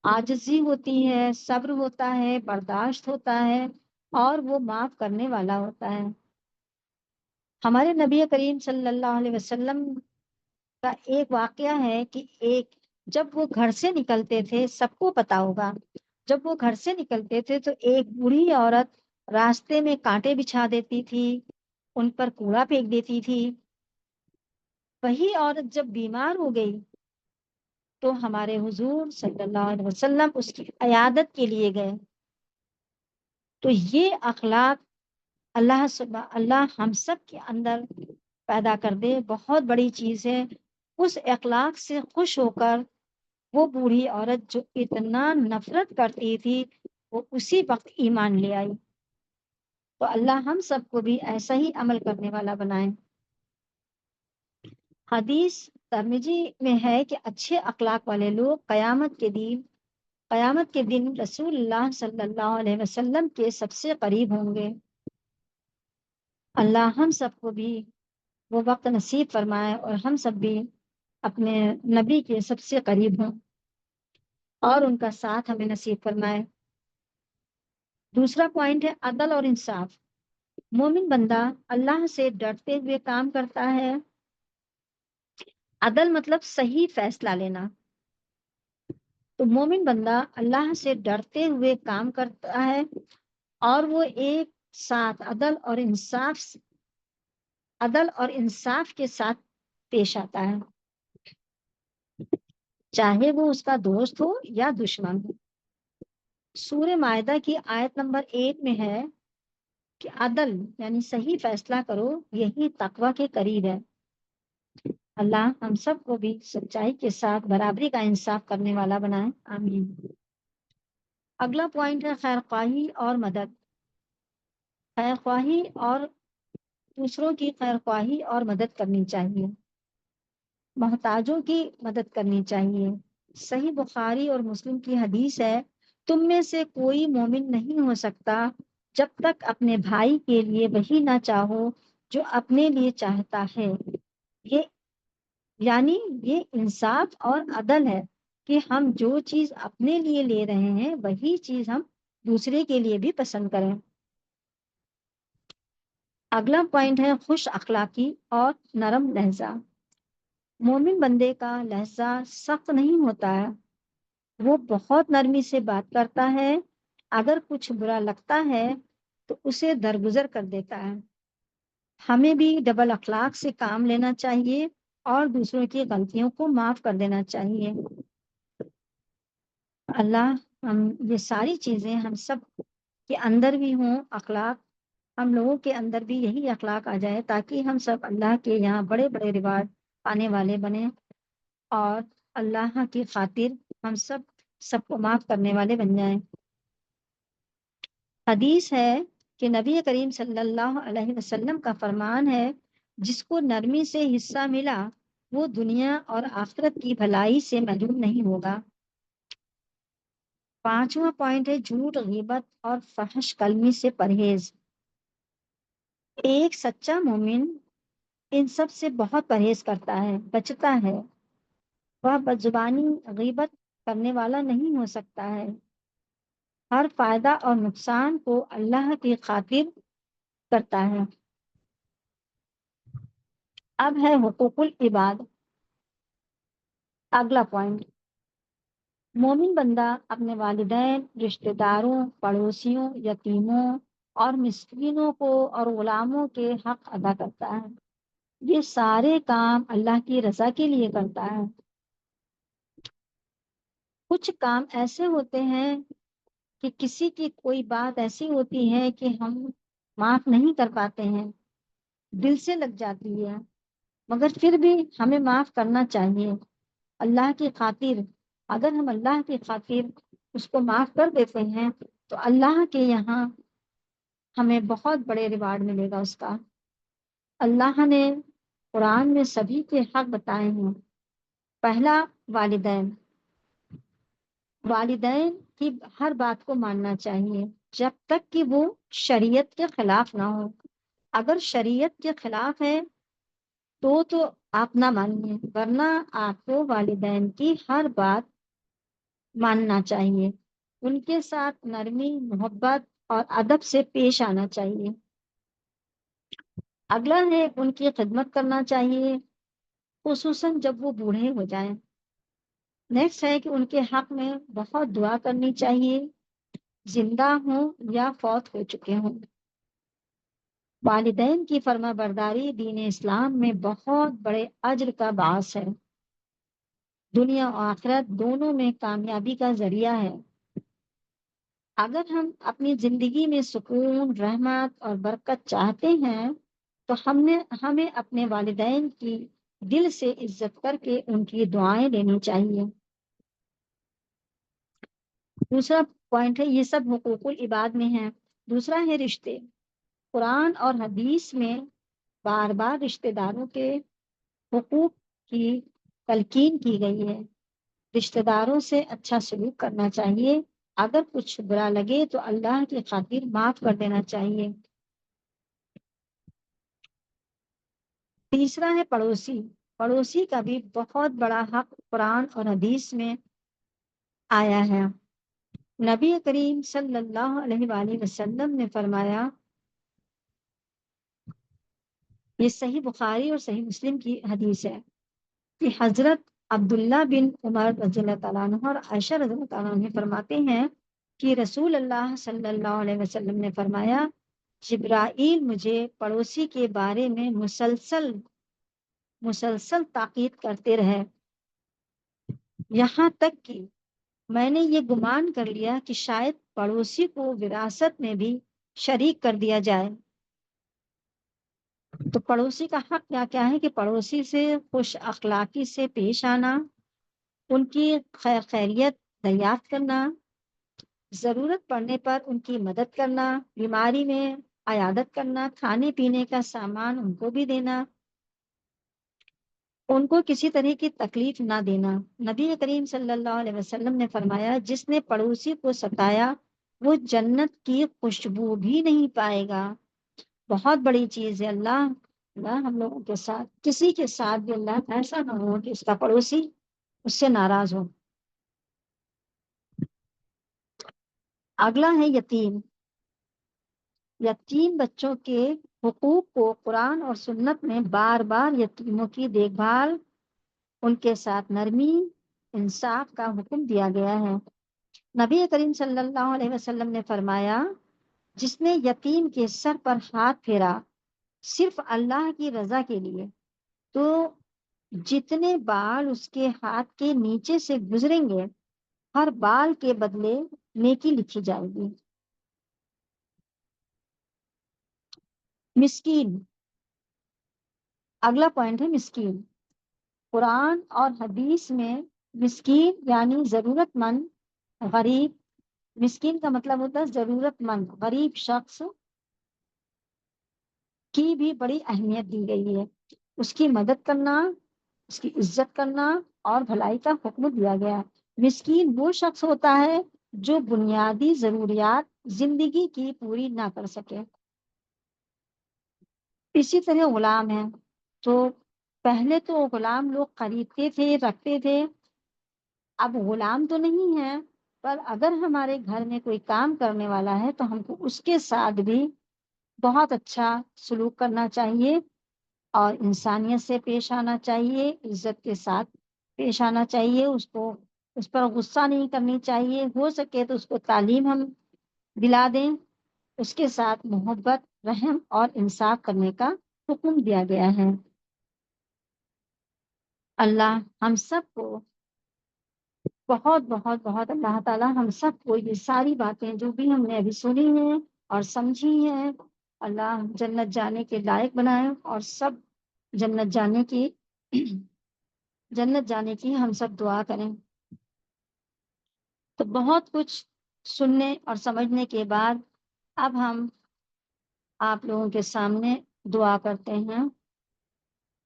عاجزی ہوتی ہے، صبر ہوتا ہے، برداشت ہوتا ہے اور وہ معاف کرنے والا ہوتا ہے۔ ہمارے نبی کریم صلی اللہ علیہ وسلم کا ایک واقعہ ہے کہ جب وہ گھر سے نکلتے تھے، سب کو پتا ہوگا، جب وہ گھر سے نکلتے تھے تو ایک بوڑھی عورت راستے میں کانٹے بچھا دیتی تھی، ان پر کوڑا پھینک دیتی تھی۔ وہی عورت جب بیمار ہو گئی تو ہمارے حضور صلی اللہ علیہ وسلم اس کی عیادت کے لیے گئے۔ تو یہ اخلاق اللہ ہم سب کے اندر پیدا کر دے، بہت بڑی چیز ہے۔ اس اخلاق سے خوش ہو کر وہ بوڑھی عورت جو اتنا نفرت کرتی تھی وہ اسی وقت ایمان لے آئی۔ تو اللہ ہم سب کو بھی ایسا ہی عمل کرنے والا بنائے۔ حدیث ترمذی میں ہے کہ اچھے اخلاق والے لوگ قیامت کے دن رسول اللہ صلی اللہ علیہ وسلم کے سب سے قریب ہوں گے۔ اللہ ہم سب کو بھی وہ وقت نصیب فرمائے اور ہم سب بھی اپنے نبی کے سب سے قریب ہوں اور ان کا ساتھ ہمیں نصیب فرمائے۔ دوسرا پوائنٹ ہے عدل اور انصاف۔ مومن بندہ اللہ سے ڈرتے ہوئے کام کرتا ہے۔ عدل مطلب صحیح فیصلہ لینا۔ تو مومن بندہ اللہ سے ڈرتے ہوئے کام کرتا ہے اور وہ ایک ساتھ عدل اور انصاف کے ساتھ پیش آتا ہے، چاہے وہ اس کا دوست ہو یا دشمن ہو۔ سورہ مائدہ کی آیت نمبر 8 میں ہے کہ عدل یعنی صحیح فیصلہ کرو، یہی تقوی کے قریب ہے۔ اللہ ہم سب کو بھی سچائی کے ساتھ برابری کا انصاف کرنے والا بنائے، آمین۔ اگلا پوائنٹ ہے خیر خواہی اور مدد۔ خیر خواہی اور دوسروں کی خیر خواہی اور مدد کرنی چاہیے۔ محتاجوں کی مدد کرنی چاہیے۔ صحیح بخاری اور مسلم کی حدیث ہے، تم میں سے کوئی مومن نہیں ہو سکتا جب تک اپنے بھائی کے لیے وہی نہ چاہو جو اپنے لیے چاہتا ہے۔ یہ یعنی یہ انصاف اور عدل ہے کہ ہم جو چیز اپنے لیے لے رہے ہیں وہی چیز ہم دوسرے کے لیے بھی پسند کریں۔ اگلا پوائنٹ ہے خوش اخلاقی اور نرم لہجہ۔ مومن بندے کا لہجہ سخت نہیں ہوتا ہے، وہ بہت نرمی سے بات کرتا ہے، اگر کچھ برا لگتا ہے تو اسے درگزر کر دیتا ہے۔ ہمیں بھی ڈبل اخلاق سے کام لینا چاہیے اور دوسروں کی غلطیوں کو معاف کر دینا چاہیے۔ اللہ ہم یہ ساری چیزیں ہم سب کے اندر بھی ہوں، اخلاق ہم لوگوں کے اندر بھی یہی اخلاق آ جائے تاکہ ہم سب اللہ کے یہاں بڑے بڑے ریوارڈ پانے والے بنے اور اللہ کی خاطر ہم سب کو معاف کرنے والے بن جائیں۔ حدیث ہے کہ نبی کریم صلی اللہ علیہ وسلم کا فرمان ہے، جس کو نرمی سے حصہ ملا وہ دنیا اور آخرت کی بھلائی سے محروم نہیں ہوگا۔ پانچواں پوائنٹ ہے جھوٹ، غیبت اور فحش کلمی سے پرہیز۔ ایک سچا مومن ان سب سے بہت پرہیز کرتا ہے، بچتا ہے۔ وہ بدزبانی، غیبت کرنے والا نہیں ہو سکتا ہے۔ ہر فائدہ اور نقصان کو اللہ کی خاطر کرتا ہے۔ اب ہے حقوق العباد۔ اگلا پوائنٹ، مومن بندہ اپنے والدین، رشتہ داروں، پڑوسیوں، یتیموں اور مسکینوں کو اور غلاموں کے حق ادا کرتا ہے۔ یہ سارے کام اللہ کی رضا کے لیے کرتا ہے۔ کچھ کام ایسے ہوتے ہیں کہ کسی کی کوئی بات ایسی ہوتی ہے کہ ہم معاف نہیں کر پاتے ہیں، دل سے لگ جاتی ہے، مگر پھر بھی ہمیں معاف کرنا چاہیے اللہ کی خاطر۔ اگر ہم اللہ کی خاطر اس کو معاف کر دیتے ہیں تو اللہ کے یہاں ہمیں بہت بڑے ریوارڈ ملے گا اس کا۔ اللہ نے قرآن میں سبھی کے حق بتائے ہیں۔ پہلا، والدین۔ والدین کی ہر بات کو ماننا چاہیے جب تک کہ وہ شریعت کے خلاف نہ ہو۔ اگر شریعت کے خلاف ہے تو آپ نہ مانیے، ورنہ آپ کو والدین کی ہر بات ماننا چاہیے، ان کے ساتھ نرمی، محبت اور ادب سے پیش آنا چاہیے۔ اگلا ہے ان کی خدمت کرنا چاہیے، خصوصاً جب وہ بوڑھے ہو جائیں۔ نیکسٹ ہے کہ ان کے حق میں بہت دعا کرنی چاہیے، زندہ ہوں یا فوت ہو چکے ہوں۔ والدین کی فرما برداری دین اسلام میں بہت بڑے اجر کا باعث ہے، دنیا و آخرت دونوں میں کامیابی کا ذریعہ ہے۔ اگر ہم اپنی زندگی میں سکون، رحمت اور برکت چاہتے ہیں تو ہمیں اپنے والدین کی دل سے عزت کر کے ان کی دعائیں لینی چاہیے۔ دوسرا پوائنٹ ہے، یہ سب حقوق العباد میں ہے۔ دوسرا ہے رشتے۔ قرآن اور حدیث میں بار بار رشتہ داروں کے حقوق کی تلقین کی گئی ہے۔ رشتہ داروں سے اچھا سلوک کرنا چاہیے، اگر کچھ برا لگے تو اللہ کی خاطر معاف کر دینا چاہیے۔ تیسرا ہے پڑوسی۔ پڑوسی کا بھی بہت بڑا حق قرآن اور حدیث میں آیا ہے۔ نبی کریم صلی اللہ علیہ وآلہ وسلم نے فرمایا، یہ صحیح بخاری اور صحیح مسلم کی حدیث ہے کہ حضرت عبداللہ بن عمر رضی اللہ تعالیٰ عنہ اور عائشہ رضی اللہ تعالیٰ عنہ فرماتے ہیں کہ رسول اللہ صلی اللہ علیہ وسلم نے فرمایا، جبرائیل مجھے پڑوسی کے بارے میں مسلسل تاکید کرتے رہے، یہاں تک کہ میں نے یہ گمان کر لیا کہ شاید پڑوسی کو وراثت میں بھی شریک کر دیا جائے۔ تو پڑوسی کا حق کیا کیا ہے کہ پڑوسی سے خوش اخلاقی سے پیش آنا، ان کی خیریت دریافت کرنا، ضرورت پڑنے پر ان کی مدد کرنا، بیماری میں عیادت کرنا، کھانے پینے کا سامان ان کو بھی دینا، ان کو کسی طرح کی تکلیف نہ دینا۔ نبی کریم صلی اللہ علیہ وسلم نے فرمایا جس نے پڑوسی کو ستایا وہ جنت کی خوشبو بھی نہیں پائے گا۔ بہت بڑی چیز ہے۔ اللہ ہم لوگوں کے ساتھ کسی کے ساتھ بھی اللہ ایسا نہ ہو کہ اس کا پڑوسی اس سے ناراض ہو۔ اگلا ہے یتیم۔ یتیم بچوں کے حقوق کو قرآن اور سنت میں بار بار یتیموں کی دیکھ بھال، ان کے ساتھ نرمی، انصاف کا حکم دیا گیا ہے۔ نبی کریم صلی اللہ علیہ وسلم نے فرمایا جس نے یتیم کے سر پر ہاتھ پھیرا صرف اللہ کی رضا کے لیے تو جتنے بال اس کے ہاتھ کے نیچے سے گزریں گے ہر بال کے بدلے نیکی لکھی جائے گی۔ مسکین، اگلا پوائنٹ ہے مسکین۔ قرآن اور حدیث میں مسکین یعنی ضرورت مند، غریب، مسکین کا مطلب ہوتا ہے ضرورت مند، غریب شخص کی بھی بڑی اہمیت دی گئی ہے۔ اس کی مدد کرنا، اس کی عزت کرنا اور بھلائی کا حکم دیا گیا۔ مسکین وہ شخص ہوتا ہے جو بنیادی ضروریات زندگی کی پوری نہ کر سکے۔ اسی طرح غلام ہے، تو پہلے تو غلام لوگ خریدتے تھے، رکھتے تھے، اب غلام تو نہیں ہے، پر اگر ہمارے گھر میں کوئی کام کرنے والا ہے تو ہم کو اس کے ساتھ بھی بہت اچھا سلوک کرنا چاہیے اور انسانیت سے پیش آنا چاہیے، عزت کے ساتھ پیش آنا چاہیے، اس پر غصہ نہیں کرنی چاہیے، ہو سکے تو اس کو تعلیم ہم دلا دیں، اس کے ساتھ محبت، رحم اور انصاف کرنے کا حکم دیا گیا ہے۔ اللہ ہم سب کو بہت بہت بہت اللہ تعالیٰ ہم سب کو یہ ساری باتیں جو بھی ہم نے ابھی سنی ہیں اور سمجھی ہیں، اللہ جنت جانے کے لائق بنائے اور سب جنت جانے کی جنت جانے کی ہم سب دعا کریں۔ تو بہت کچھ سننے اور سمجھنے کے بعد اب ہم آپ لوگوں کے سامنے دعا کرتے ہیں۔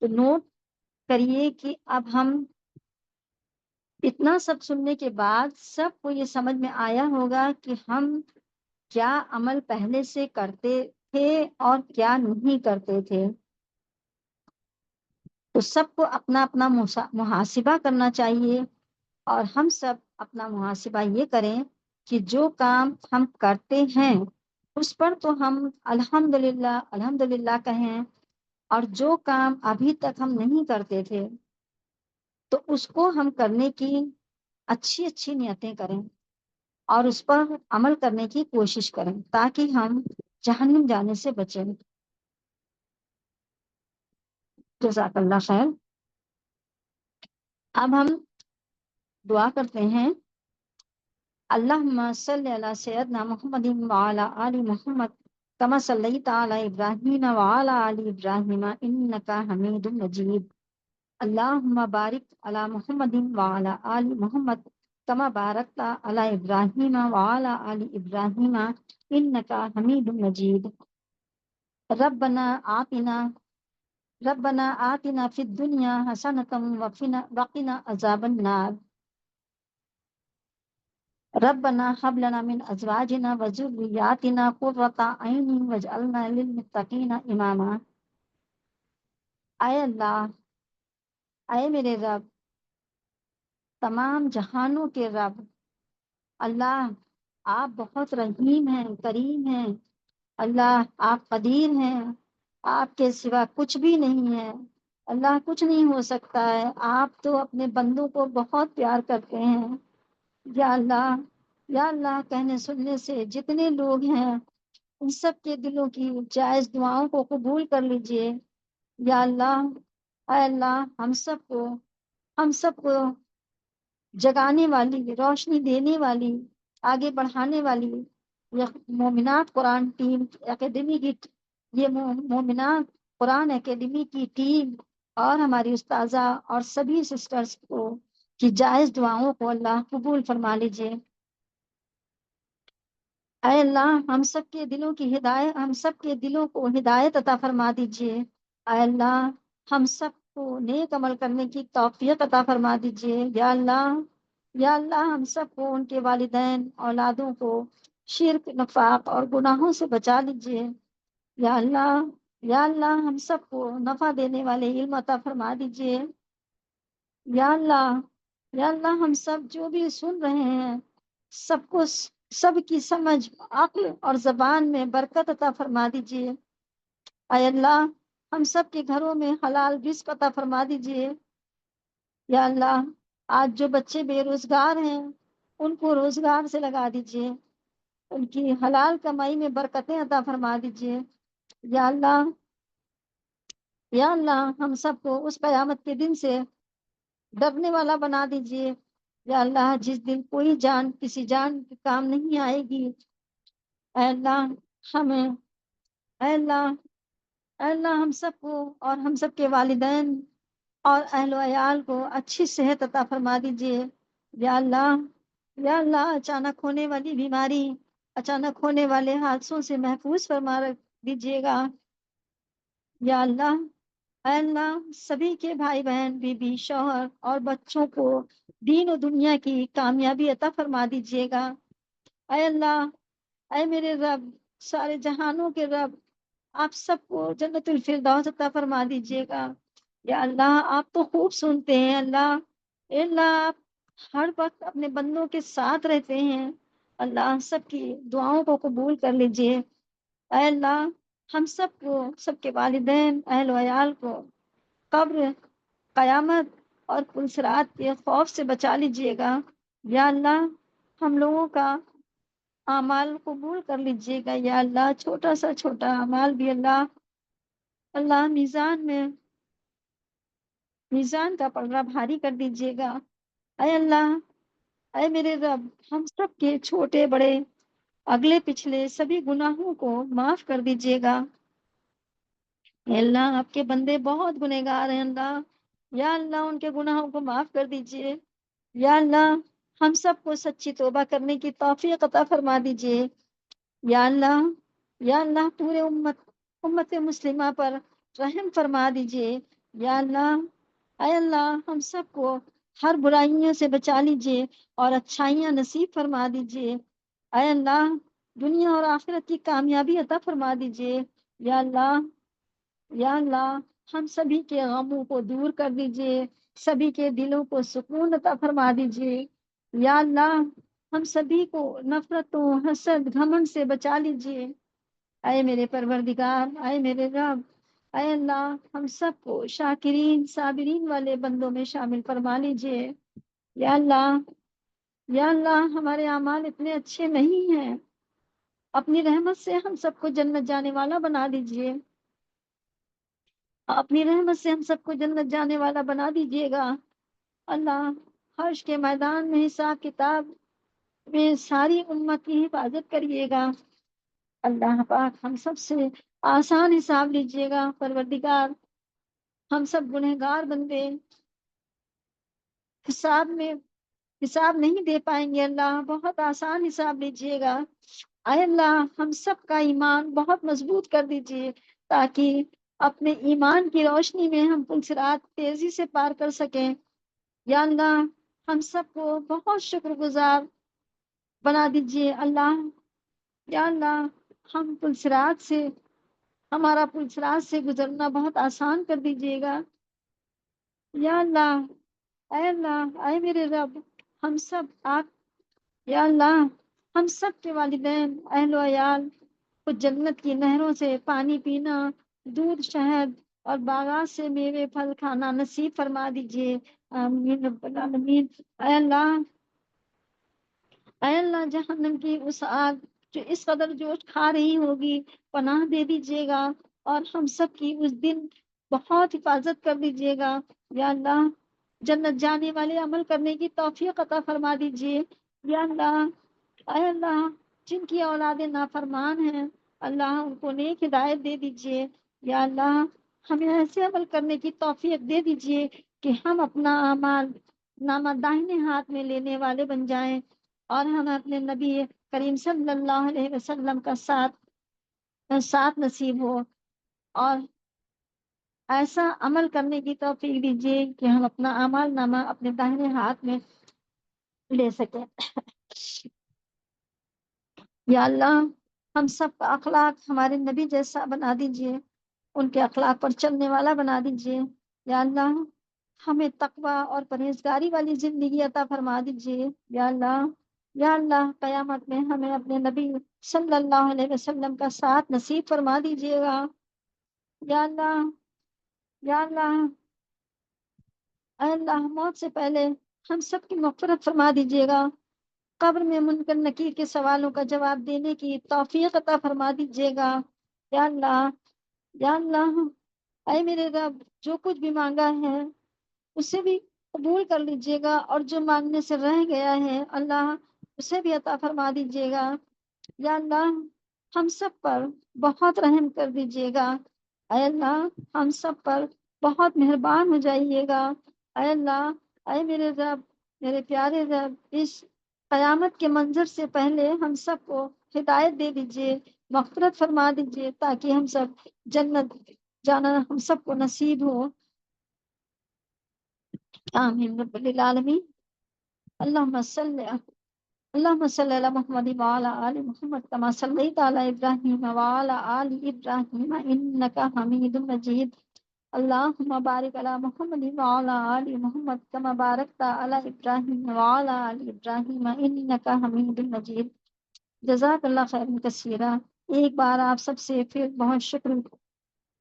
تو نوٹ کریے کہ اب ہم اتنا سب سننے کے بعد سب کو یہ سمجھ میں آیا ہوگا کہ ہم کیا عمل پہلے سے کرتے تھے اور کیا نہیں کرتے تھے۔ تو سب کو اپنا اپنا محاسبہ کرنا چاہیے اور ہم سب اپنا محاسبہ یہ کریں کہ جو کام ہم کرتے ہیں اس پر تو ہم الحمدللہ الحمدللہ کہیں، اور جو کام ابھی تک ہم نہیں کرتے تھے تو اس کو ہم کرنے کی اچھی اچھی نیتیں کریں اور اس پر عمل کرنے کی کوشش کریں تاکہ ہم جہنم جانے سے بچیں۔ جزاک اللہ خیر۔ اب ہم دعا کرتے ہیں، اللہم صلی علی سیدنا محمد وعلی آل محمد کما صلیت علی ابراہیم وعلی آل ابراہیم انک حمید مجید۔ اللہم بارک علی محمد وعلی آل محمد کما بارکت علی ابراہیم وعلی آل ابراہیم انک حمید مجید۔ ربنا آتنا فی الدنیا حسنۃ وقنا عذاب النار۔ ربنا هب لنا من ازواجنا وذرياتنا قرۃ اعین واجعلنا للمتقین اماما۔ اے اللہ، اے میرے رب، تمام جہانوں کے رب، اللہ آپ بہت رحیم ہیں، کریم ہیں، اللہ آپ قدیر ہیں، آپ کے سوا کچھ بھی نہیں ہے، اللہ کچھ نہیں ہو سکتا ہے، آپ تو اپنے بندوں کو بہت پیار کرتے ہیں۔ یا اللہ، یا اللہ کہنے سننے سے جتنے لوگ ہیں ان سب کے دلوں کی جائز دعاؤں کو قبول کر لیجئے۔ یا اللہ، اے اللہ ہم سب کو جگانے والی، روشنی دینے والی، آگے بڑھانے والی یہ مومنات قرآن ٹیم اکیڈمی کی، یہ مومنات قرآن اکیڈمی کی ٹیم اور ہماری استاذہ اور سبھی سسٹرز کو کی جائز دعاؤں کو اللہ قبول فرما لیجئے۔ اے اللہ ہم سب کے دلوں کو ہدایت عطا فرما دیجئے۔ اے اللہ ہم سب کو نیک عمل کرنے کی توفیق عطا فرما دیجیے یا اللہ۔ یا اللہ ہم سب کو، ان کے والدین، اولادوں کو شرک، نفاق اور گناہوں سے بچا لیجیے یا اللہ۔ یا اللہ ہم سب کو نفع دینے والے علم عطا فرما دیجیے یا اللہ۔ یا اللہ ہم سب جو بھی سن رہے ہیں، سب کو سب کی سمجھ، عقل اور زبان میں برکت عطا فرما دیجیے اے اللہ۔ ہم سب کے گھروں میں حلال رزق عطا فرما دیجیے یا اللہ۔ آج جو بچے بے روزگار ہیں، ان کو روزگار سے لگا دیجیے، ان کی حلال کمائی میں برکتیں عطا فرما دیجیے یا اللہ۔ یا اللہ ہم سب کو اس قیامت کے دن سے ڈرنے والا بنا دیجیے یا اللہ، جس دن کوئی جان کسی جان کے کام نہیں آئے گی اے اللہ ہمیں۔ اے اللہ، اے اللہ ہم سب کو اور ہم سب کے والدین اور اہل و عیال کو اچھی صحت عطا فرما دیجیے یا اللہ۔ یا اللہ اچانک ہونے والی بیماری، اچانک ہونے والے حادثوں سے محفوظ فرما دیجیے گا یا اللہ۔ اے اللہ سبھی کے بھائی بہن، بیوی، شوہر اور بچوں کو دین و دنیا کی کامیابی عطا فرما دیجیے گا اے اللہ۔ اے میرے رب، سارے جہانوں کے رب، آپ سب کو جنت الفردوس عطا فرما دیجیے گا یا اللہ۔ آپ تو خوب سنتے ہیں اللہ، اے اللہ آپ ہر وقت اپنے بندوں کے ساتھ رہتے ہیں اللہ، سب کی دعاؤں کو قبول کر لیجیے اے اللہ۔ ہم سب کو، سب کے والدین، اہل و عیال کو قبر، قیامت اور پلسرات کے خوف سے بچا لیجیے گا یا اللہ۔ ہم لوگوں کا اعمال قبول کر لیجیے گا یا اللہ، چھوٹا سا چھوٹا اعمال بھی اللہ، اللہ میزان کا پلڑا بھاری کر دیجیے گا اے اللہ۔ اے میرے رب، ہم سب کے چھوٹے بڑے، اگلے پچھلے سبھی گناہوں کو معاف کر دیجیے گا اے اللہ۔ آپ کے بندے بہت گنہگار ہیں اللہ، یا اللہ ان کے گناہوں کو معاف کر دیجیے یا اللہ۔ ہم سب کو سچی توبہ کرنے کی توفیق عطا فرما دیجیے یا اللہ۔ یا اللہ پورے امت مسلمہ پر رحم فرما دیجیے یا اللہ۔ اے اللہ ہم سب کو ہر برائیوں سے بچا لیجیے اور اچھائیاں نصیب فرما دیجیے اے اللہ۔ دنیا اور آخرت کی کامیابی عطا فرما دیجیے یا اللہ۔ یا اللہ ہم سبھی کے غموں کو دور کر دیجیے، سبھی کے دلوں کو سکون عطا فرما دیجیے یا اللہ۔ ہم سبھی کو نفرتوں، حسد، گھمنڈ سے بچا لیجیے اے میرے پروردگار، اے میرے رب۔ اے اللہ ہم سب کو شاکرین صابرین والے بندوں میں شامل فرما لیجیے یا اللہ۔ یا اللہ ہمارے اعمال اتنے اچھے نہیں ہیں، اپنی رحمت سے ہم سب کو جنت جانے والا بنا دیجیے، اپنی رحمت سے ہم سب کو جنت جانے والا بنا دیجیے گا اللہ۔ حشر کے میدان میں حساب کتاب میں ساری امت کی حفاظت کریے گا اللہ پاک۔ ہم سب سے آسان حساب لیجیے گا پروردگار، ہم سب گنہگار بندے حساب نہیں دے پائیں گے اللہ، بہت آسان حساب لیجیے گا اے اللہ۔ ہم سب کا ایمان بہت مضبوط کر دیجیے تاکہ اپنے ایمان کی روشنی میں ہم پلسرات تیزی سے پار کر سکیں یا اللہ۔ ہم سب کو بہت شکر گزار بنا دیجیے اللہ یا اللہ۔ ہمارا پلسرات سے گزرنا بہت آسان کر دیجیے گا یا اللہ۔ اے اللہ، اے میرے رب، ہم سب آپ یا اللہ، ہم سب کے والدین، اہل و عیال کو جنت کی نہروں سے پانی پینا، دودھ، شہد اور باغات سے میوے پھل کھانا نصیب فرما دیجیے آمین رب العالمین اے اللہ۔ اے اللہ جہنم کی اس آگ جو اس قدر جوش کھا رہی ہوگی، پناہ دے دیجیے گا اور ہم سب کی اس دن بہت حفاظت کر دیجیے گا یا اللہ۔ جنت جانے والے عمل کرنے کی توفیق عطا فرما دیجیے یا اللہ۔ اے اللہ جن کی اولادیں نافرمان ہیں اللہ، ان کو نیک ہدایت دے دیجیے یا اللہ۔ ہمیں ایسے عمل کرنے کی توفیق دے دیجیے کہ ہم اپنا اعمال نامہ داہنے ہاتھ میں لینے والے بن جائیں اور ہم اپنے نبی کریم صلی اللہ علیہ وسلم کا ساتھ نصیب ہو اور ایسا عمل کرنے کی توفیق دیجیے کہ ہم اپنا اعمال نامہ اپنے داہنے ہاتھ میں لے سکیں۔ یا اللہ، ہم سب کا اخلاق ہمارے نبی جیسا بنا دیجیے، ان کے اخلاق پر چلنے والا بنا دیجیے۔ یا اللہ، ہمیں تقوی اور پرہیزگاری والی زندگی عطا فرما دیجیے۔ یا اللہ، یا اللہ، قیامت میں ہمیں اپنے نبی صلی اللہ علیہ وسلم کا ساتھ نصیب فرما دیجیے گا۔ یا اللہ، یا اللہ، اے اللہ، موت سے پہلے ہم سب کی مغفرت فرما دیجیے گا۔ قبر میں منکر نکیر کے سوالوں کا جواب دینے کی توفیق عطا فرما دیجیے گا۔ یا اللہ، یا اللہ، اے میرے رب، جو کچھ بھی مانگا ہے اسے بھی قبول کر لیجیے گا، اور جو مانگنے سے رہ گیا ہے اللہ اسے بھی عطا فرما دیجیے گا۔ یا اللہ، ہم سب پر بہت رحم کر دیجیے گا۔ اے اللہ، ہم سب پر بہت مہربان ہو جائیے گا۔ اے اللہ، اے میرے رب، میرے پیارے رب، اس قیامت کے منظر سے پہلے ہم سب کو ہدایت دے دیجیے، مغفرت فرما دیجیے، تاکہ ہم سب جنت جانا ہم سب کو نصیب ہو۔ آمین رب العالمین۔ اللهم صل اللهم صل على محمد وعلى آل محمد كما صليت على إبراهيم وعلى آل إبراهيم إنك حميد مجيد۔ اللهم بارك على محمد وعلى آل محمد كما باركت على إبراهيم وعلى آل إبراهيم إنك حميد مجيد۔ جزاک اللہ خیر کثیرہ۔ ایک بار آپ سب سے پھر بہت شکر،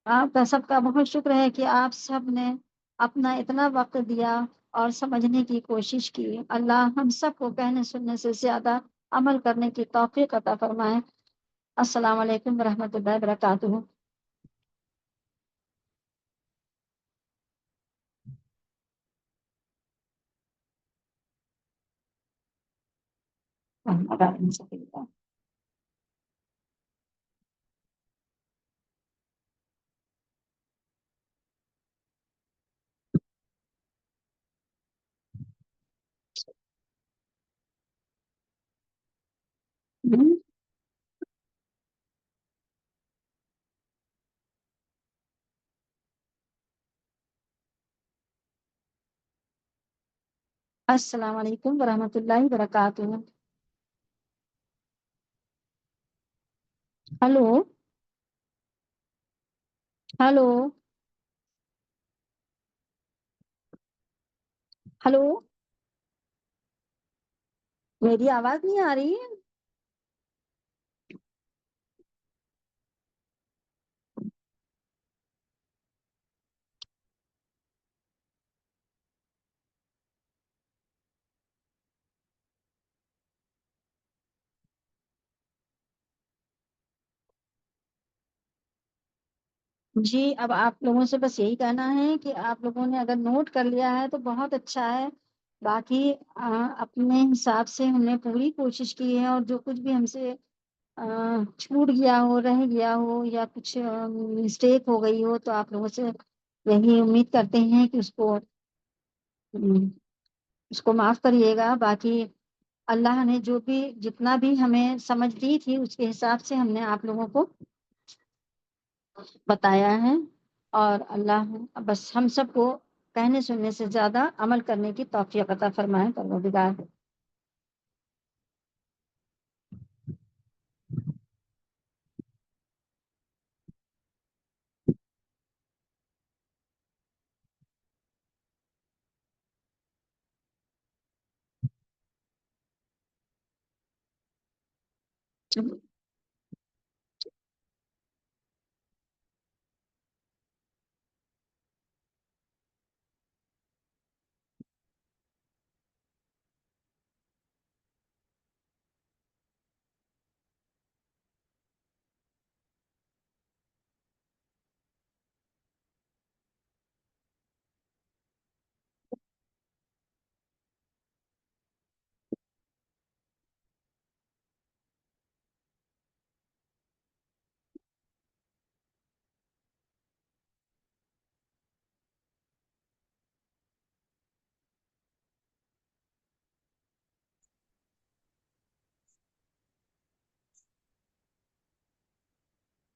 آپ کا سب کا بہت شکر ہے کہ آپ سب نے اپنا اتنا وقت دیا اور سمجھنے کی کوشش کی۔ اللہ ہم سب کو کہنے سننے سے زیادہ عمل کرنے کی توفیق عطا فرمائے۔ السلام علیکم ورحمۃ اللہ وبرکاتہ۔ السلام علیکم ورحمۃ اللہ وبرکاتہ۔ ہلو، ہلو، ہلو، میری آواز نہیں آ رہی ہے؟ جی، اب آپ لوگوں سے بس یہی کہنا ہے کہ آپ لوگوں نے اگر نوٹ کر لیا ہے تو بہت اچھا ہے۔ باقی اپنے حساب سے ہم نے پوری کوشش کی ہے، اور جو کچھ بھی ہم سے چھوٹ گیا ہو، رہ گیا ہو، یا کچھ مسٹیک ہو گئی ہو، تو آپ لوگوں سے یہی امید کرتے ہیں کہ اس کو معاف کریے گا۔ باقی اللہ نے جو بھی جتنا بھی ہمیں سمجھ دی تھی اس کے حساب سے ہم نے آپ لوگوں کو بتایا ہے، اور اللہ بس ہم سب کو کہنے سننے سے زیادہ عمل کرنے کی توفیق عطا فرمائے پروردگار۔